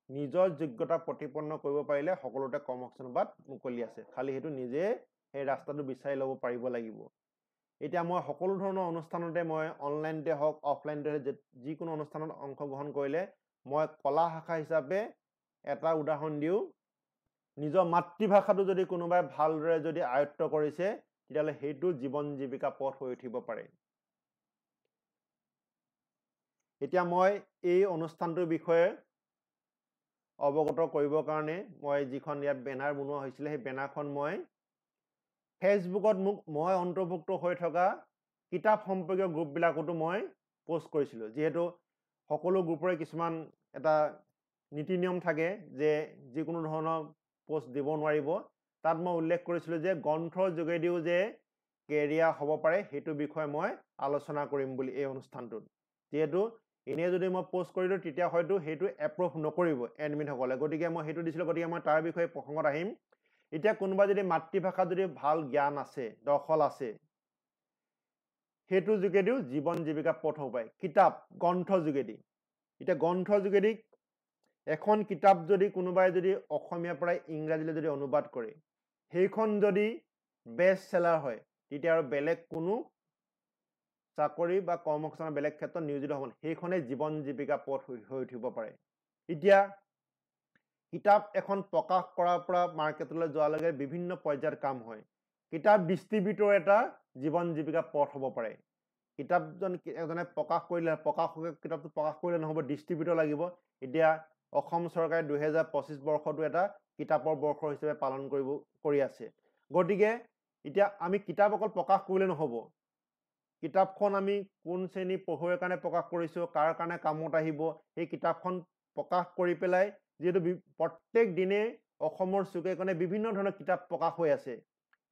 নিজৰ যোগ্যতা প্ৰতিপন্ন কৰিব পাৰিলে সকলোতে কৰ্মসংস্থাপনৰ বাট মুকলি আছে, খালি সেইটো নিজে সেই ৰাস্তাটো বিচাৰি ল'ব পাৰিব লাগিব। এতিয়া মই সকলো ধৰণৰ অনুষ্ঠানতে মই অনলাইনতে হওক অফলাইনতে যিকোনো অনুষ্ঠানত অংশগ্ৰহণ কৰিলে মই কলা শাখা হিচাপে এটা উদাহৰণ দিওঁ, নিজৰ মাতৃভাষাটো যদি কোনোবাই ভালদৰে যদি আয়ত্ব কৰিছে তেতিয়াহ'লে সেইটো জীৱন জীৱিকা পথ হৈ উঠিব পাৰে। এতিয়া মই এই অনুষ্ঠানটোৰ বিষয়ে অৱগত কৰিবৰ কাৰণে মই যিখন ইয়াত বেনাৰ বনোৱা হৈছিলে, সেই বেনাৰখন মই ফেচবুকত মই অন্তৰ্ভুক্ত হৈ থকা কিতাপ সম্পৰ্কীয় গ্ৰুপবিলাকতো মই পোষ্ট কৰিছিলোঁ। যিহেতু সকলো গ্ৰুপৰে কিছুমান এটা নীতি নিয়ম থাকে যে যিকোনো ধৰণৰ পোষ্ট দিব নোৱাৰিব। তাত মই উল্লেখ কৰিছিলোঁ যে গ্ৰন্থৰ যোগেদিও যে কেৰিয়াৰ হ'ব পাৰে সেইটো বিষয়ে মই আলোচনা কৰিম বুলি এই অনুষ্ঠানটোত। যিহেতু এনেই যদি মই পোষ্ট কৰি দিওঁ তেতিয়া হয়তো সেইটো এপ্ৰুভ নকৰিব এডমিনসকলে, গতিকে মই সেইটো দিছিলোঁ। গতিকে মই তাৰ বিষয়ে প্ৰসংগত আহিম। এতিয়া কোনোবা যদি মাতৃভাষাত যদি ভাল জ্ঞান আছে, দখল আছে, সেইটোৰ যোগেদিও জীৱন জীৱিকা পথ হ'ব পাৰে কিতাপ গ্ৰন্থৰ যোগেদি। এতিয়া গ্ৰন্থৰ যোগেদি এখন কিতাপ যদি কোনোবাই যদি অসমীয়াৰ পৰা ইংৰাজীলৈ যদি অনুবাদ কৰে, সেইখন যদি বেষ্ট চেলাৰ হয় তেতিয়া আৰু বেলেগ কোনো চাকৰি বা কৰ্মসংস্থাপন বেলেগ ক্ষেত্ৰত নিয়োজিত হ'ব, সেইখনেই জীৱন জীৱিকা পথ হৈ উঠিব পাৰে। এতিয়া কিতাপ এখন প্ৰকাশ কৰাৰ পৰা মাৰ্কেটলৈ যোৱালৈকে বিভিন্ন পৰ্যায়ত কাম হয়। কিতাপ ডিষ্ট্ৰিবিউটৰ এটা জীৱন জীৱিকা পথ হ'ব পাৰে। কিতাপজন এজনে প্ৰকাশ কৰিলে, কিতাপটো প্ৰকাশ কৰিলে নহ'ব, ডিষ্ট্ৰিবিউটৰ লাগিব। এতিয়া অসম চৰকাৰে 2025 বৰ্ষটো এটা কিতাপৰ বৰ্ষ হিচাপে পালন কৰি আছে। গতিকে এতিয়া আমি কিতাপ অকল প্ৰকাশ কৰিলে নহ'ব, কিতাপখন আমি কোন শ্ৰেণী পঢ়ুৱৈৰ কাৰণে প্ৰকাশ কৰিছোঁ, কাৰ কাৰণে কামত আহিব, সেই কিতাপখন প্ৰকাশ কৰি পেলাই যিহেতু প্ৰত্যেক দিনে অসমৰ চুকে কোণে বিভিন্ন ধৰণৰ কিতাপ প্ৰকাশ হৈ আছে,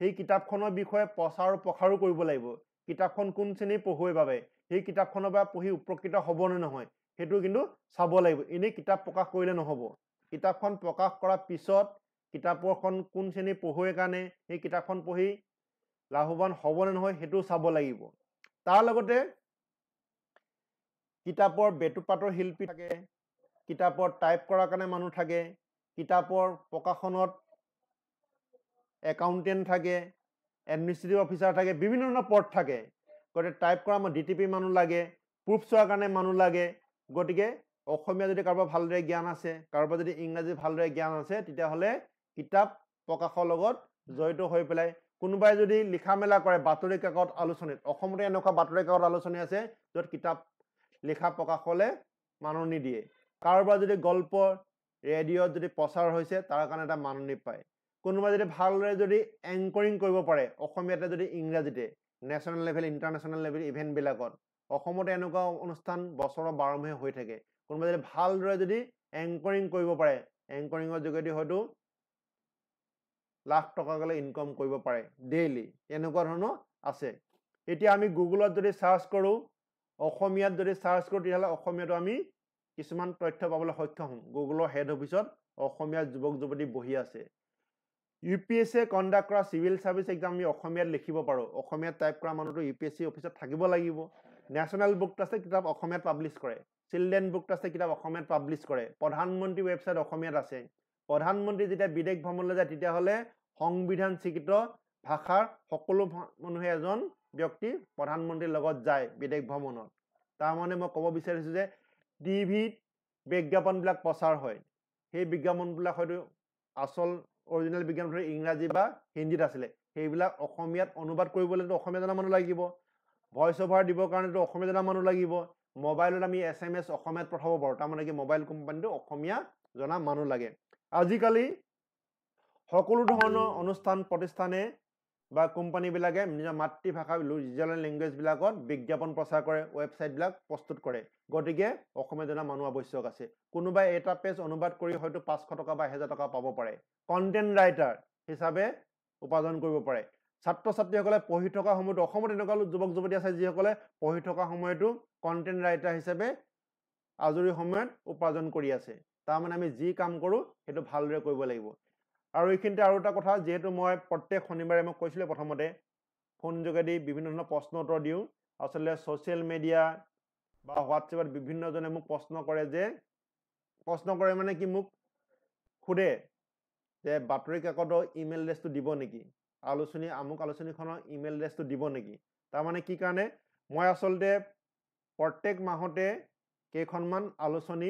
সেই কিতাপখনৰ বিষয়ে প্ৰচাৰ আৰু প্ৰসাৰো কৰিব লাগিব। কিতাপখন কোন শ্ৰেণীৰ পঢ়ুৱৈৰ বাবে, সেই কিতাপখনৰ পৰা পঢ়ি উপকৃত হ'ব নে নহয় সেইটো কিন্তু চাব লাগিব। এনেই কিতাপ প্ৰকাশ কৰিলে নহ'ব। কিতাপখন প্ৰকাশ কৰাৰ পিছত কিতাপখন কোন শ্ৰেণীৰ পঢ়ুৱৈৰ কাৰণে, সেই কিতাপখন পঢ়ি লাভৱান হ'ব নে নহয় সেইটো চাব লাগিব। তাৰ লগতে কিতাপৰ বেতুপাতৰ শিল্পী থাকে, কিতাপৰ টাইপ কৰাৰ কাৰণে মানুহ থাকে, কিতাপৰ প্ৰকাশনত একাউণ্টেণ্ট থাকে, এডমিনিষ্ট্ৰেটিভ অফিচাৰ থাকে, বিভিন্ন ধৰণৰ পদ থাকে। গতিকে টাইপ কৰা DTP মানুহ লাগে, প্ৰুফ চোৱাৰ কাৰণে মানুহ লাগে। গতিকে অসমীয়া যদি কাৰোবাৰ ভালদৰে জ্ঞান আছে, কাৰোবাৰ যদি ইংৰাজী ভালদৰে জ্ঞান আছে, তেতিয়াহ'লে কিতাপ প্ৰকাশৰ লগত জড়িত হৈ পেলাই কোনোবাই যদি লিখা মেলা কৰে বাতৰি কাকত আলোচনীত, অসমতে এনেকুৱা বাতৰি কাকত আলোচনী আছে য'ত কিতাপ লিখা প্ৰকাশলৈ মানুহ নিদিয়ে। কাৰোবাৰ যদি গল্প ৰেডিঅ'ত যদি প্ৰচাৰ হৈছে তাৰ কাৰণে এটা মাননি পায়। কোনোবাই যদি ভালদৰে যদি এংকৰিং কৰিব পাৰে অসমীয়াতে যদি ইংৰাজীতে, নেশ্যনেল লেভেল ইণ্টাৰনেশ্যনেল লেভেল ইভেণ্টবিলাকত, অসমতে এনেকুৱা অনুষ্ঠান বছৰৰ 12 মাহে হৈ থাকে। কোনোবাই যদি ভালদৰে যদি এংকৰিং কৰিব পাৰে, এংকৰিঙৰ যোগেদি হয়তো লাখ টকালৈ ইনকাম কৰিব পাৰে ডেইলি, এনেকুৱা ধৰণৰ আছে। এতিয়া আমি গুগলত যদি চাৰ্চ কৰোঁ, অসমীয়াত যদি চাৰ্চ কৰোঁ, তেতিয়াহ'লে অসমীয়াটো আমি কিছুমান তথ্য পাবলৈ সক্ষম হ'ম। গুগলৰ হেড অফিচত অসমীয়া যুৱক যুৱতী বহি আছে। UPSC কণ্ডাক্ট কৰা চিভিল ছাৰ্ভিচ এক্সাম আমি অসমীয়াত লিখিব পাৰোঁ। অসমীয়াত টাইপ কৰা মানুহটো UPSC অফিচত থাকিব লাগিব। নেশ্যনেল বুক ট্ৰাষ্টে কিতাপ অসমীয়াত পাব্লিছ কৰে, চিলড্ৰেন বুক ট্ৰাষ্টে কিতাপ অসমীয়াত পাব্লিছ কৰে, প্ৰধানমন্ত্ৰী ৱেবছাইট অসমীয়াত আছে। প্ৰধানমন্ত্ৰী যেতিয়া বিদেশ ভ্ৰমণলৈ যায় তেতিয়াহ'লে সংবিধান স্বীকৃত ভাষাৰ সকলো মানুহে এজন ব্যক্তি প্ৰধানমন্ত্ৰীৰ লগত যায় বিদেশ ভ্ৰমণত। তাৰমানে মই ক'ব বিচাৰিছোঁ যে টিভিত বিজ্ঞাপনবিলাক প্ৰচাৰ হয়, সেই বিজ্ঞাপনবিলাক হয়তো আচল অৰিজিনেল বিজ্ঞাপন ইংৰাজী বা হিন্দীত আছিলে, সেইবিলাক অসমীয়াত অনুবাদ কৰিবলৈতো অসমীয়া জনা মানুহ লাগিব। ভইচ অভাৰ দিবৰ কাৰণেতো অসমীয়া জনা মানুহ লাগিব। মোবাইলত আমি SMS অসমীয়াত পঠাব পাৰোঁ, তাৰমানে কি মোবাইল কোম্পানীটো অসমীয়া জনা মানুহ লাগে। আজিকালি সকলো ধৰণৰ অনুষ্ঠান প্ৰতিষ্ঠানে বা কোম্পানীবিলাকে নিজৰ মাতৃভাষা ৰিজনেল লেংগুৱেজবিলাকত বিজ্ঞাপন প্ৰচাৰ কৰে, ৱেবছাইটবিলাক প্ৰস্তুত কৰে। গতিকে অসমীয়া জনা মানুহ আৱশ্যক আছে। কোনোবাই এটা পেজ অনুবাদ কৰি হয়তো 500 টকা বা 1000 টকা পাব পাৰে, কণ্টেণ্ট ৰাইটাৰ হিচাপে উপাৰ্জন কৰিব পাৰে। ছাত্ৰ ছাত্ৰীসকলে পঢ়ি থকা সময়তো অসমত এনেকুৱা যুৱক যুৱতী আছে যিসকলে পঢ়ি থকা সময়তো কণ্টেণ্ট ৰাইটাৰ হিচাপে আজৰি সময়ত উপাৰ্জন কৰি আছে। তাৰমানে আমি যি কাম কৰোঁ সেইটো ভালদৰে কৰিব লাগিব। আৰু এইখিনিতে আৰু এটা কথা, যিহেতু মই প্ৰত্যেক শনিবাৰে মই কৈছিলোঁ প্ৰথমতে ফোন যোগেদি বিভিন্ন ধৰণৰ প্ৰশ্ন উত্তৰ দিওঁ। আচলতে ছ'চিয়েল মিডিয়া বা হোৱাটছএপত বিভিন্নজনে মোক প্ৰশ্ন কৰে মানে কি মোক সোধে যে বাতৰি কাকতৰ ইমেইল এড্ৰেছটো দিব নেকি, আমুক আলোচনীখনৰ ইমেইল এড্ৰেছটো দিব নেকি। তাৰমানে কি কাৰণে মই আচলতে প্ৰত্যেক মাহতে কেইখনমান আলোচনী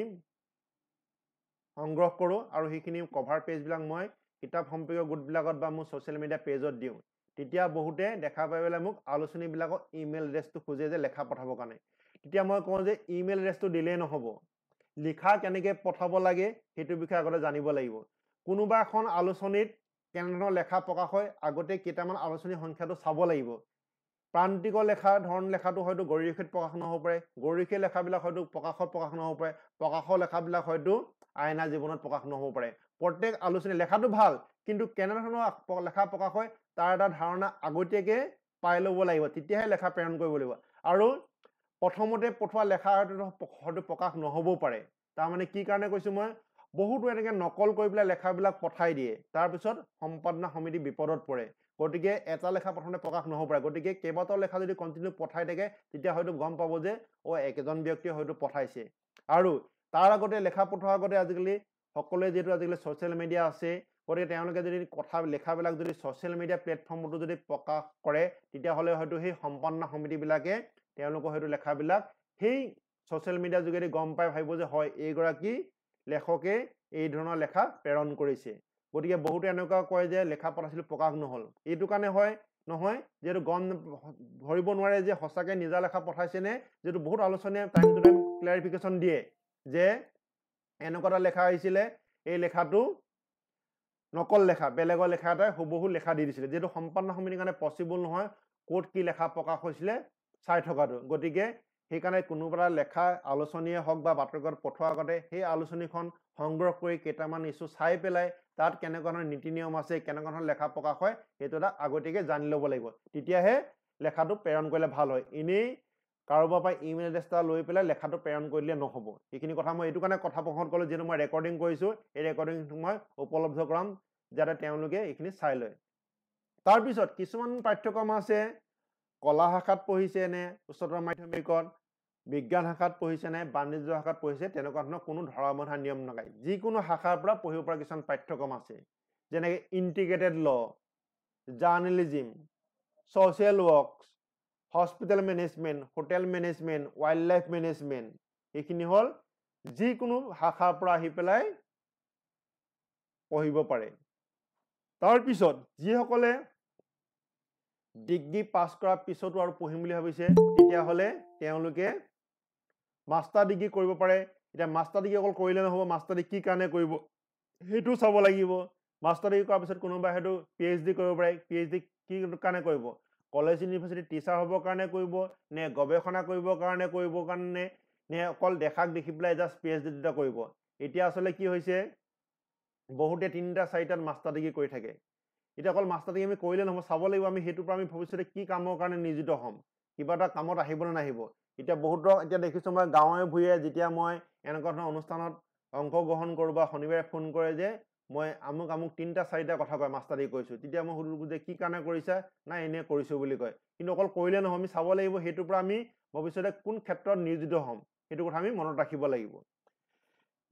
সংগ্ৰহ কৰোঁ আৰু সেইখিনি কভাৰ পেজবিলাক মই কিতাপ সম্পৰ্কীয় গোটবিলাকত বা মোৰ ছ'চিয়েল মিডিয়া পেজত দিওঁ। তেতিয়া বহুতে দেখা পাই পেলাই মোক আলোচনীবিলাকৰ ইমেইল এড্ৰেছটো খোজে যে লেখা পঠাবৰ কাৰণে। তেতিয়া মই কওঁ যে ইমেইল এড্ৰেছটো দিলেই নহ'ব, লিখা কেনেকৈ পঠাব লাগে সেইটো বিষয়ে আগতে জানিব লাগিব। কোনোবা এখন আলোচনীত কেনেধৰণৰ লেখা প্ৰকাশ হয় আগতে কেইটামান আলোচনীৰ সংখ্যাটো চাব লাগিব। প্ৰান্তিকৰ লেখাটো হয়তো গৰিয়সীত প্ৰকাশ নহ'ব পাৰে, গৰিয়সী লেখাবিলাক হয়তো প্ৰকাশ নহ'ব পাৰে, প্ৰকাশৰ লেখাবিলাক হয়তো আইনা জীৱনত প্ৰকাশ নহ'ব পাৰে। প্ৰত্যেক আলোচনী লেখাটো ভাল, কিন্তু কেনেধৰণৰ লেখা প্ৰকাশ হয় তাৰ এটা ধাৰণা আগতীয়াকৈ পাই ল'ব লাগিব, তেতিয়াহে লেখা প্ৰেৰণ কৰিব লাগিব। আৰু প্ৰথমতে পঠোৱা লেখা হয়তো প্ৰকাশ নহ'বও পাৰে। তাৰমানে কি কাৰণে কৈছোঁ মই, বহুতো এনেকৈ নকল কৰি পেলাই লেখাবিলাক পঠাই দিয়ে, তাৰপিছত সম্পাদনা সমিতি বিপদত পৰে। গতিকে এটা লেখা প্ৰথমতে প্ৰকাশ নহ'ব পাৰে। গতিকে কেইবাটাও লেখা যদি কণ্টিনিউ পঠাই থাকে তেতিয়া হয়তো গম পাব যে একেজন ব্যক্তিয়ে হয়তো পঠাইছে। আৰু তাৰ আগতে লেখা পঠোৱাৰ আগতে আজিকালি সকলোৱে যিহেতু আজিকালি ছ'চিয়েল মিডিয়া আছে, গতিকে তেওঁলোকে যদি লেখাবিলাক যদি ছ'চিয়েল মিডিয়া প্লেটফৰ্মতো যদি প্ৰকাশ কৰে তেতিয়াহ'লে হয়তো সেই সম্পাদনা সমিতিবিলাকে তেওঁলোকৰ হয়তো লেখাবিলাক সেই ছ'চিয়েল মিডিয়াৰ যোগেদি গম পাই ভাবিব যে হয় এইগৰাকী লেখকে এই ধৰণৰ লেখা প্ৰেৰণ কৰিছে। গতিকে বহুতে এনেকুৱা কয় যে লেখা পঠাইছিলোঁ প্ৰকাশ নহ'ল। এইটো কাৰণে নহয় যিহেতু গম ধৰিব নোৱাৰে যে সঁচাকৈ নিজা লেখা পঠাইছেনে, যিহেতু বহুত আলোচনীয়ে টাইম টু টাইম ক্লেৰিফিকেশ্যন দিয়ে যে এনেকুৱা এটা লেখা আহিছিলে, এই লেখাটো নকল লেখা, বেলেগৰ লেখা এটাই হুবহু লেখা দি দিছিলে। যিহেতু সম্পাদনা সমিতিৰ কাৰণে পচিবল নহয় ক'ত কি লেখা প্ৰকাশ হৈছিলে চাই থকাটো। গতিকে সেইকাৰণে কোনোবা এটা লেখা আলোচনীয়ে হওক বা বাতৰিকাকত পঠোৱাৰ আগতে সেই আলোচনীখন সংগ্ৰহ কৰি কেইটামান ইছ্যু চাই পেলাই তাত কেনেকুৱা ধৰণৰ নীতি নিয়ম আছে, কেনেকুৱা ধৰণৰ লেখা প্ৰকাশ হয়, সেইটো এটা আগতীয়াকৈ জানি ল'ব লাগিব। তেতিয়াহে লেখাটো প্ৰেৰণ কৰিলে ভাল হয়। এনেই কাৰোবাৰ পৰা ইমেইল এড্ৰেছ এটা লৈ পেলাই লেখাটো প্ৰেৰণ কৰি দিলে নহ'ব। এইখিনি কথা মই এইটো কাৰণে কথা প্ৰসংগত ক'লোঁ, যিহেতু মই ৰেকৰ্ডিং কৰিছোঁ, এই ৰেকৰ্ডিংটো মই উপলব্ধ কৰাম যাতে তেওঁলোকে এইখিনি চাই লয়। তাৰপিছত কিছুমান পাঠ্যক্ৰম আছে, কলা শাখাত পঢ়িছে নে উচ্চতৰ মাধ্যমিকত, বিজ্ঞান শাখাত পঢ়িছে নে বাণিজ্য শাখাত পঢ়িছে, তেনেকুৱা ধৰণৰ কোনো ধৰা বন্ধা নিয়ম নাথাকে। যিকোনো শাখাৰ পৰা পঢ়িব পৰা কিছুমান পাঠ্যক্ৰম আছে, যেনেকৈ ইণ্টিগ্ৰেটেড ল, journalism, social work, hospital management, hotel management, wild life management. এইখিনি হ'ল যিকোনো শাখাৰ পৰা আহি পেলাই পঢ়িব পাৰে। তাৰপিছত যিসকলে ডিগ্ৰী পাছ কৰাৰ পিছতো আৰু পঢ়িম বুলি ভাবিছে, তেতিয়াহ'লে তেওঁলোকে মাষ্টাৰ ডিগ্ৰী কৰিব পাৰে। এতিয়া মাষ্টাৰ ডিগ্ৰী অকল কৰিলে নহ'ব, মাষ্টাৰ ডিগ্ৰী কি কাৰণে কৰিব সেইটো চাব লাগিব। মাষ্টাৰ ডিগ্ৰী কৰাৰ পিছত কোনোবাই হয়তো PhD কৰিব পাৰে। PhD কি কাৰণে কৰিব? কলেজ ইউনিভাৰ্চিটি টিচাৰ হ'বৰ কাৰণে কৰিব, নে গৱেষণা কৰিবৰ কাৰণে কৰিব কাৰণে, নে অকল দেখাক দেখি পেলাই জাষ্ট PhD দুটা কৰিব? এতিয়া আচলতে কি হৈছে, বহুতে 3টা 4টাত মাষ্টাৰ ডিগ্ৰী কৰি থাকে। এতিয়া অকল মাষ্টাৰ ডিগ্ৰী আমি কৰিলে নহ'ব, চাব লাগিব আমি সেইটোৰ পৰা আমি ভৱিষ্যতে কি কামৰ কাৰণে নিয়োজিত হ'ম, কিবা এটা কামত আহিব নে নাহিব। এতিয়া বহুতক এতিয়া দেখিছোঁ মই গাঁৱে ভূঞে যেতিয়া মই এনেকুৱা ধৰণৰ অনুষ্ঠানত অংশগ্ৰহণ কৰোঁ বা শনিবাৰে ফোন কৰে যে মই আমুক 3টা 4টা কথা কয় মাষ্টাৰ ডিগ্ৰী কৰিছোঁ, তেতিয়া মই সুধো যে কি কাৰণে কৰিছা? নাই এনেই কৰিছোঁ বুলি কয়। কিন্তু অকল কৰিলে নহয়, আমি চাব লাগিব সেইটোৰ পৰা আমি ভৱিষ্যতে কোন ক্ষেত্ৰত নিয়োজিত হ'ম, সেইটো কথা আমি মনত ৰাখিব লাগিব।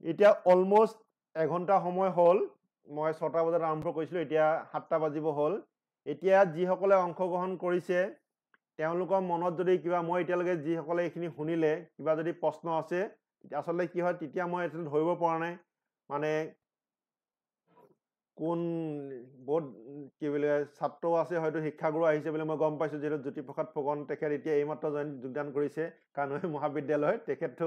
এতিয়া অলমষ্ট এঘণ্টা সময় হ'ল, মই 6টা বজাত আৰম্ভ কৰিছিলোঁ, এতিয়া 7টা বাজিব হ'ল। এতিয়া যিসকলে অংশগ্ৰহণ কৰিছে তেওঁলোকৰ মনত যদি কিবা, মই এতিয়ালৈকে যিসকলে এইখিনি শুনিলে কিবা যদি প্ৰশ্ন আছে, আচলতে কি হয় তেতিয়া মই ধৰিব পৰা নাই, মানে কোন বহুত কি বুলি কয় ছাত্ৰও আছে, হয়তো শিক্ষাগুৰু আহিছে বুলি মই গম পাইছোঁ, যিহেতু জ্যোতিপ্ৰসাদ ফুকন তেখেত এতিয়া এইমাত্ৰ যোগদান কৰিছে কানৈ মহাবিদ্যালয়, তেখেতটো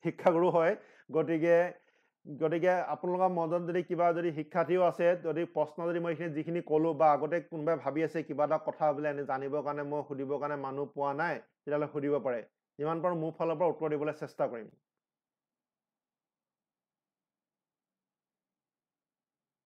শিক্ষাগুৰু হয়। গতিকে আপোনালোকৰ মনত যদি কিবা যদি শিক্ষাৰ্থীও আছে, যদি প্ৰশ্ন যদি মই এইখিনি যিখিনি ক'লোঁ বা আগতে কোনোবাই ভাবি আছে কিবা এটা কথা বোলে এনে জানিবৰ কাৰণে মই সুধিবৰ কাৰণে মানুহ পোৱা নাই, তেতিয়াহ'লে সুধিব পাৰে। যিমান পাৰোঁ মোৰ ফালৰ পৰা উত্তৰ দিবলৈ চেষ্টা কৰিম।